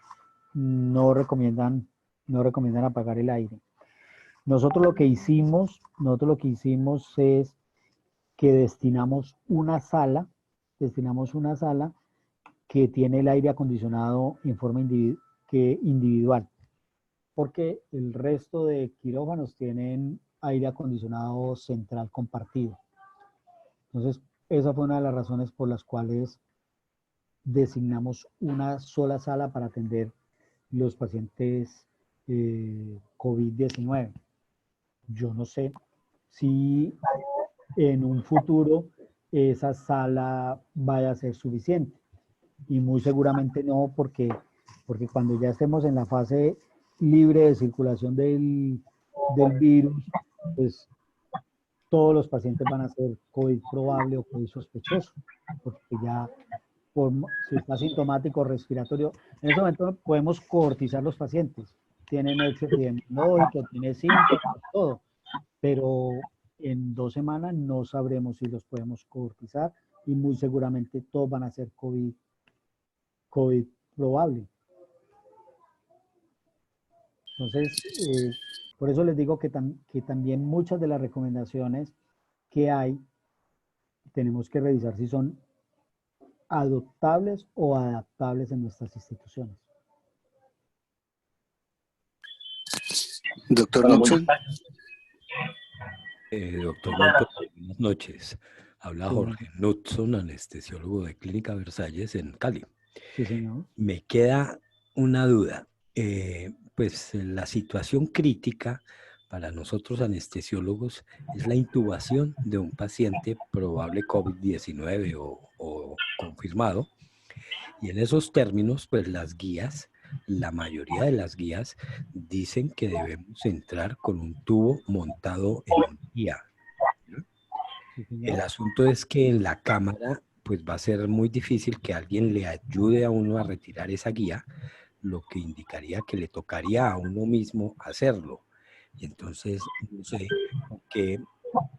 no recomiendan apagar el aire. Nosotros lo que hicimos es que destinamos una sala que tiene el aire acondicionado en forma individual, porque el resto de quirófanos tienen aire acondicionado central compartido. Entonces, esa fue una de las razones por las cuales designamos una sola sala para atender los pacientes COVID-19. Yo no sé si en un futuro esa sala vaya a ser suficiente. Y muy seguramente no, porque cuando ya estemos en la fase libre de circulación del virus, pues todos los pacientes van a ser COVID probable o COVID sospechoso, porque ya si está sintomático respiratorio, en ese momento podemos cohortizar los pacientes. Tienen éxito epidemiológico, tienen síntomas, todo, pero en 2 semanas no sabremos si los podemos cohortizar y muy seguramente todos van a ser COVID probable. Entonces, por eso les digo que también muchas de las recomendaciones que hay, tenemos que revisar si son adoptables o adaptables en nuestras instituciones. Doctor Knudson. Doctor Montoya, buenas noches. Habla Jorge Knudson, anestesiólogo de Clínica Versalles en Cali. Sí, señor. Me queda una duda. Pues la situación crítica para nosotros anestesiólogos es la intubación de un paciente probable COVID-19 o confirmado. Y en esos términos, pues la mayoría de las guías dicen que debemos entrar con un tubo montado en un guía. El asunto es que en la cámara pues va a ser muy difícil que alguien le ayude a uno a retirar esa guía, lo que indicaría que le tocaría a uno mismo hacerlo. Y entonces, no sé, que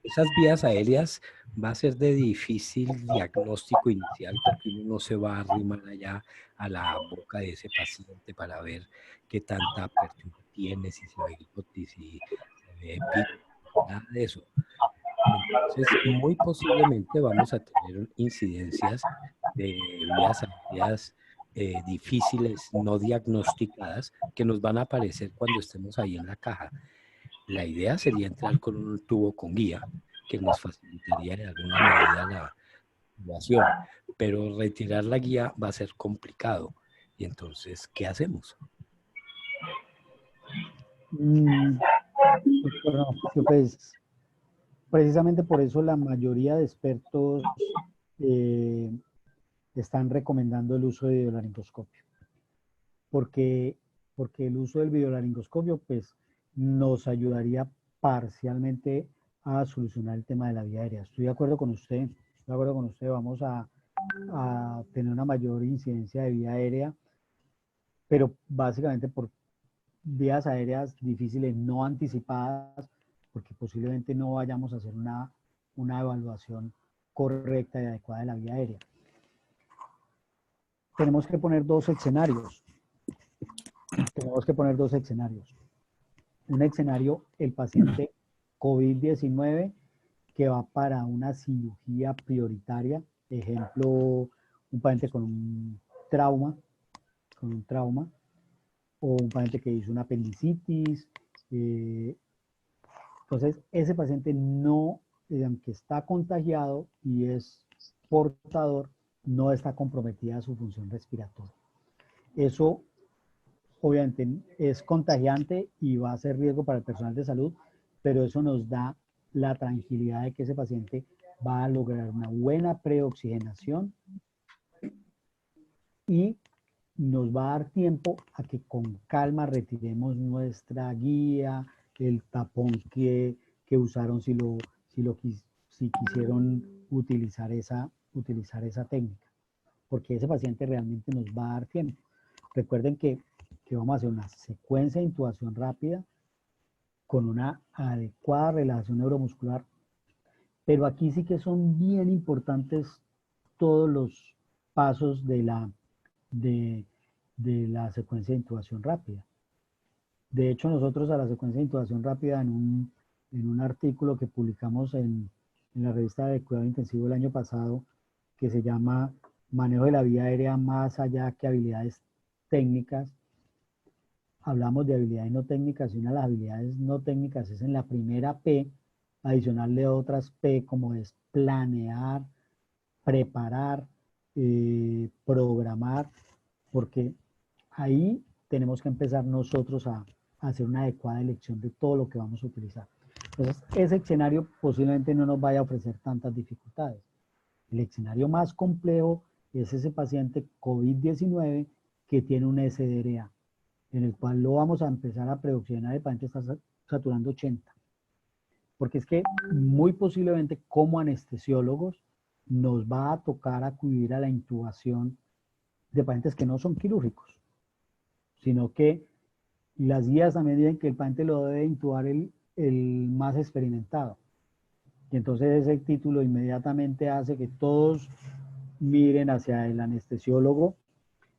esas vías aéreas va a ser de difícil diagnóstico inicial porque uno no se va a arrimar allá a la boca de ese paciente para ver qué tanta apertura tiene, si se ve glotis, si se ve pico, nada de eso. Entonces, muy posiblemente vamos a tener incidencias de vías aéreas difíciles, no diagnosticadas, que nos van a aparecer cuando estemos ahí en la caja. La idea sería entrar con un tubo con guía, que nos facilitaría en alguna medida la situación, pero retirar la guía va a ser complicado. Y entonces, ¿qué hacemos? Doctor, no, pues, precisamente por eso la mayoría de expertos eh, están recomendando el uso de videolaringoscopio. Porque el uso del videolaringoscopio pues, nos ayudaría parcialmente a solucionar el tema de la vía aérea. Estoy de acuerdo con usted, vamos a tener una mayor incidencia de vía aérea, pero básicamente por vías aéreas difíciles no anticipadas, porque posiblemente no vayamos a hacer una evaluación correcta y adecuada de la vía aérea. Tenemos que poner dos escenarios. Un escenario, el paciente COVID-19 que va para una cirugía prioritaria, ejemplo, un paciente con un trauma, o un paciente que hizo una apendicitis. Entonces, ese paciente no, aunque está contagiado y es portador, no está comprometida su función respiratoria. Eso obviamente es contagiante y va a ser riesgo para el personal de salud, pero eso nos da la tranquilidad de que ese paciente va a lograr una buena preoxigenación y nos va a dar tiempo a que con calma retiremos nuestra guía, el tapón que usaron si quisieron utilizar esa técnica, porque ese paciente realmente nos va a dar tiempo. Recuerden que vamos a hacer una secuencia de intubación rápida con una adecuada relajación neuromuscular, pero aquí sí que son bien importantes todos los pasos de la secuencia de intubación rápida. De hecho, nosotros a la secuencia de intubación rápida en un artículo que publicamos en la revista de cuidado intensivo el año pasado, que se llama Manejo de la vía aérea más allá que habilidades técnicas, hablamos de habilidades no técnicas, y una de las habilidades no técnicas es en la primera P, adicional de otras P como es planear, preparar, programar, porque ahí tenemos que empezar nosotros a hacer una adecuada elección de todo lo que vamos a utilizar. Entonces, ese escenario posiblemente no nos vaya a ofrecer tantas dificultades. El escenario más complejo es ese paciente COVID-19 que tiene un SDRA, en el cual lo vamos a empezar a preoxigenar, el paciente está saturando 80. Porque es que muy posiblemente como anestesiólogos nos va a tocar acudir a la intubación de pacientes que no son quirúrgicos, sino que las guías también dicen que el paciente lo debe intubar el más experimentado. Y entonces ese título inmediatamente hace que todos miren hacia el anestesiólogo.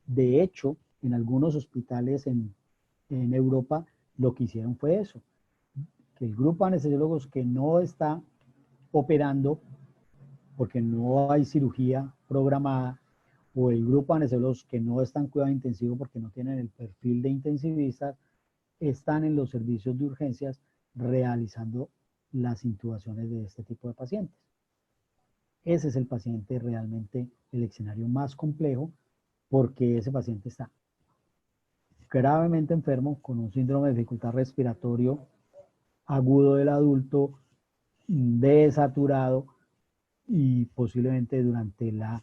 De hecho, en algunos hospitales en Europa lo que hicieron fue eso, que el grupo de anestesiólogos que no está operando porque no hay cirugía programada, o el grupo de anestesiólogos que no están en cuidado intensivo porque no tienen el perfil de intensivistas, están en los servicios de urgencias realizando las intubaciones de este tipo de pacientes. Ese es el paciente realmente el escenario más complejo, porque ese paciente está gravemente enfermo con un síndrome de dificultad respiratorio agudo del adulto, desaturado, y posiblemente durante la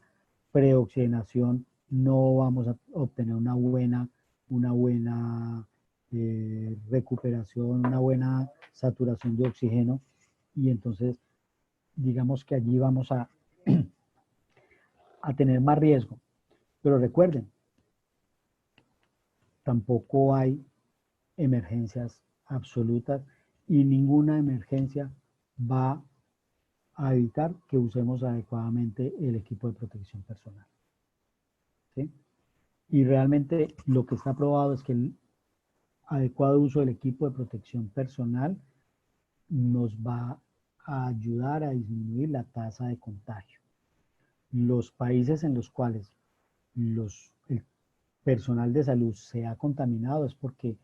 preoxigenación no vamos a obtener una buena recuperación, una buena saturación de oxígeno, y entonces digamos que allí vamos a tener más riesgo. Pero recuerden, tampoco hay emergencias absolutas y ninguna emergencia va a evitar que usemos adecuadamente el equipo de protección personal. ¿Sí? Y realmente lo que está probado es que el adecuado uso del equipo de protección personal nos va a ayudar a disminuir la tasa de contagio. Los países en los cuales el personal de salud se ha contaminado es porque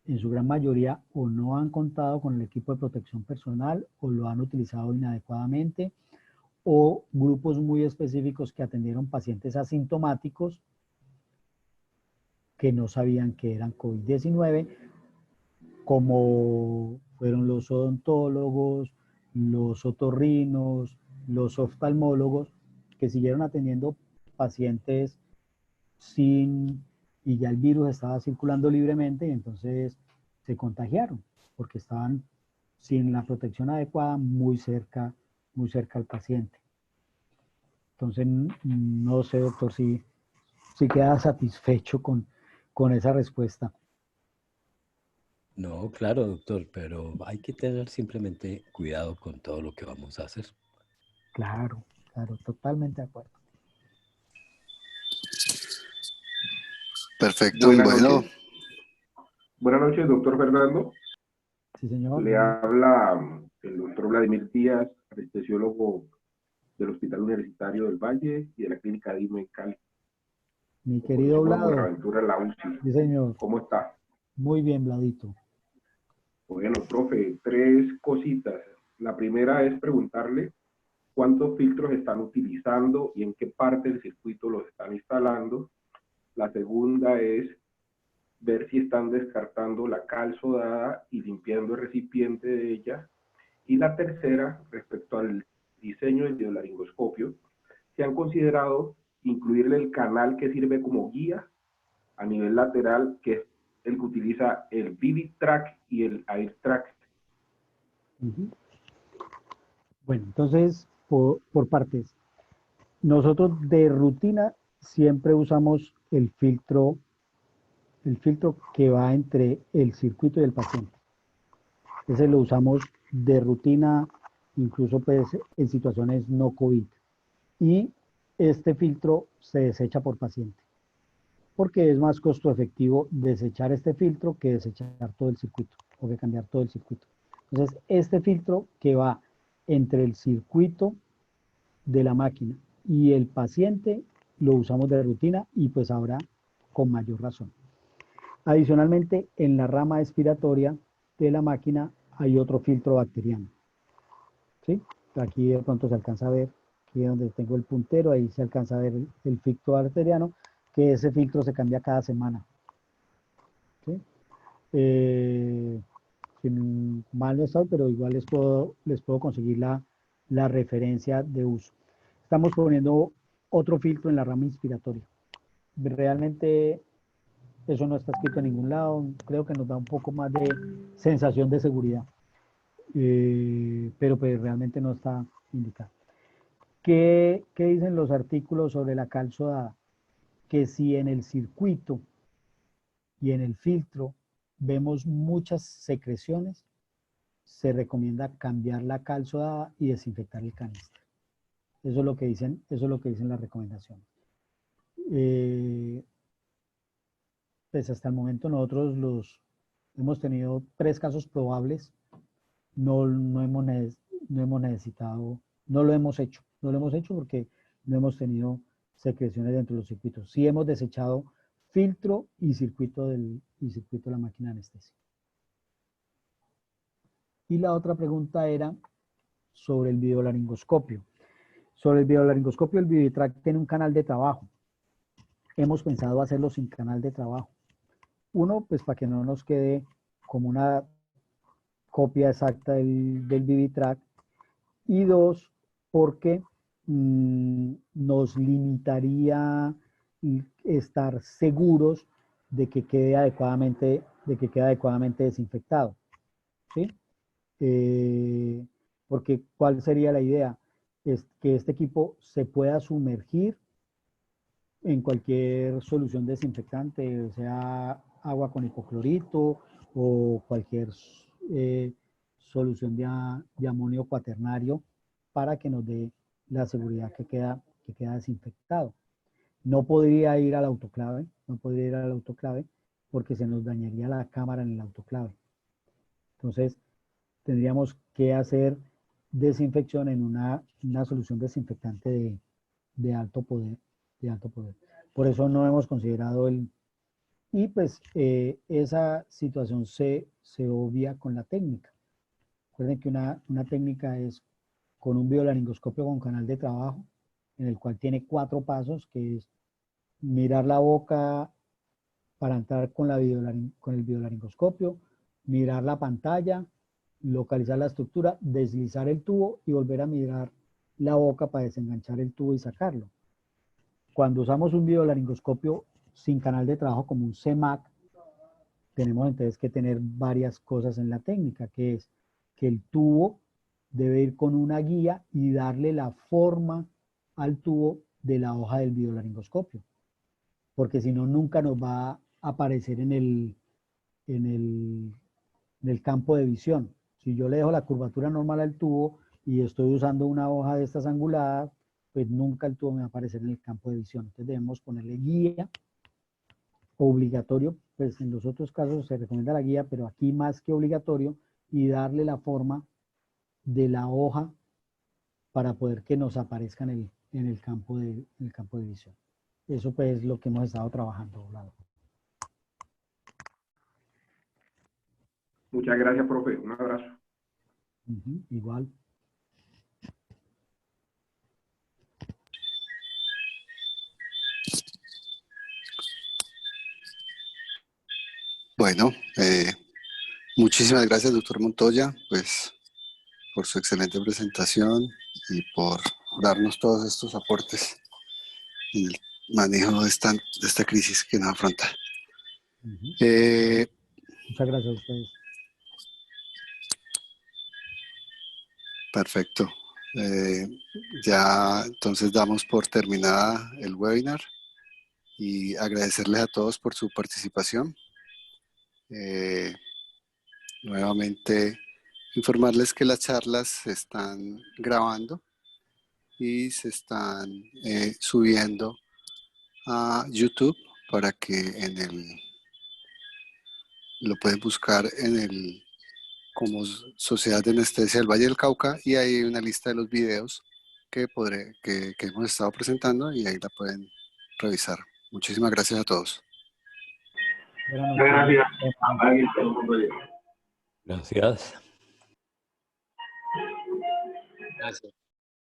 en su gran mayoría o no han contado con el equipo de protección personal o lo han utilizado inadecuadamente, o grupos muy específicos que atendieron pacientes asintomáticos que no sabían que eran COVID-19, como fueron los odontólogos, los otorrinos, los oftalmólogos, que siguieron atendiendo pacientes y ya el virus estaba circulando libremente y entonces se contagiaron porque estaban sin la protección adecuada muy cerca al paciente. Entonces, no sé, doctor, si queda satisfecho con esa respuesta. No, claro, doctor, pero hay que tener simplemente cuidado con todo lo que vamos a hacer. Claro, totalmente de acuerdo. Perfecto, Buenas bueno. noches. Buenas noches, doctor Fernando. Sí, señor. Le habla el doctor Vladimir Díaz, anestesiólogo del Hospital Universitario del Valle y de la Clínica DIME en Cali. Mi querido Bueno, Vlado. Buenaventura, la UCI. Sí, señor. ¿Cómo está? Muy bien, Vladito. Bueno, profe, 3 cositas. La primera es preguntarle cuántos filtros están utilizando y en qué parte del circuito los están instalando. La segunda es ver si están descartando la cal sodada y limpiando el recipiente de ella. Y la tercera, respecto al diseño del biolaringoscopio, se han considerado incluirle el canal que sirve como guía a nivel lateral, que es el que utiliza el Vivitrack y el AirTrack. Bueno, entonces, por partes. Nosotros de rutina siempre usamos el filtro que va entre el circuito y el paciente. Ese lo usamos de rutina, incluso pues en situaciones no COVID. Y este filtro se desecha por paciente, porque es más costo efectivo desechar este filtro que desechar todo el circuito o que cambiar todo el circuito. Entonces, este filtro que va entre el circuito de la máquina y el paciente lo usamos de rutina y pues ahora con mayor razón. Adicionalmente, en la rama expiratoria de la máquina hay otro filtro bacteriano. ¿Sí? Aquí de pronto se alcanza a ver, aquí donde tengo el puntero, ahí se alcanza a ver el filtro bacteriano, que ese filtro se cambia cada semana. ¿Sí? Sin mal no estoy, pero igual les puedo conseguir la referencia de uso. Estamos poniendo otro filtro en la rama inspiratoria. Realmente eso no está escrito en ningún lado, creo que nos da un poco más de sensación de seguridad, pero pues realmente no está indicado. ¿Qué dicen los artículos sobre la cal sodada? Que si en el circuito y en el filtro vemos muchas secreciones, se recomienda cambiar la cal sodada y desinfectar el canister. Eso es lo que dicen las recomendaciones. Pues hasta el momento nosotros hemos tenido 3 casos probables, no hemos necesitado, no lo hemos hecho porque no hemos tenido secreciones dentro de los circuitos. Sí hemos desechado filtro y circuito de la máquina de anestesia. Y la otra pregunta era sobre el videolaringoscopio. Sobre el videolaringoscopio, el Vivitrack tiene un canal de trabajo. Hemos pensado hacerlo sin canal de trabajo. Uno, pues para que no nos quede como una copia exacta del Vivitrack. Y 2, porque nos limitaría estar seguros de que quede adecuadamente desinfectado. ¿Sí? Porque ¿cuál sería la idea? Es que este equipo se pueda sumergir en cualquier solución desinfectante, sea agua con hipoclorito o cualquier solución de amonio cuaternario para que nos dé la seguridad que queda desinfectado. No podría ir al autoclave, porque se nos dañaría la cámara en el autoclave. Entonces, tendríamos que hacer desinfección en una solución desinfectante de alto poder, Por eso no hemos considerado y pues esa situación se obvia con la técnica. Recuerden que una técnica es con un biolaringoscopio con canal de trabajo, en el cual tiene 4 pasos, que es mirar la boca para entrar con el biolaringoscopio, mirar la pantalla, localizar la estructura, deslizar el tubo y volver a mirar la boca para desenganchar el tubo y sacarlo. Cuando usamos un biolaringoscopio sin canal de trabajo como un CEMAC, tenemos entonces que tener varias cosas en la técnica, que es que el tubo debe ir con una guía y darle la forma al tubo de la hoja del biolaringoscopio, porque si no nunca nos va a aparecer en el campo de visión. Si yo le dejo la curvatura normal al tubo y estoy usando una hoja de estas anguladas, pues nunca el tubo me va a aparecer en el campo de visión. Entonces debemos ponerle guía, obligatorio, pues en los otros casos se recomienda la guía, pero aquí más que obligatorio, y darle la forma de la hoja para poder que nos aparezca en el campo de visión. Eso pues es lo que hemos estado trabajando, Vlado. Muchas gracias, profe. Un abrazo. Igual. Bueno, muchísimas gracias, doctor Montoya, pues, por su excelente presentación y por darnos todos estos aportes en el manejo de esta crisis que nos afronta. Muchas gracias a ustedes. Perfecto. Ya entonces damos por terminada el webinar y agradecerles a todos por su participación. Nuevamente informarles que las charlas se están grabando y se están subiendo a YouTube para que lo pueden buscar como Sociedad de Anestesia del Valle del Cauca, y ahí hay una lista de los videos que hemos estado presentando y ahí la pueden revisar. Muchísimas gracias a todos. Gracias. Gracias. Gracias.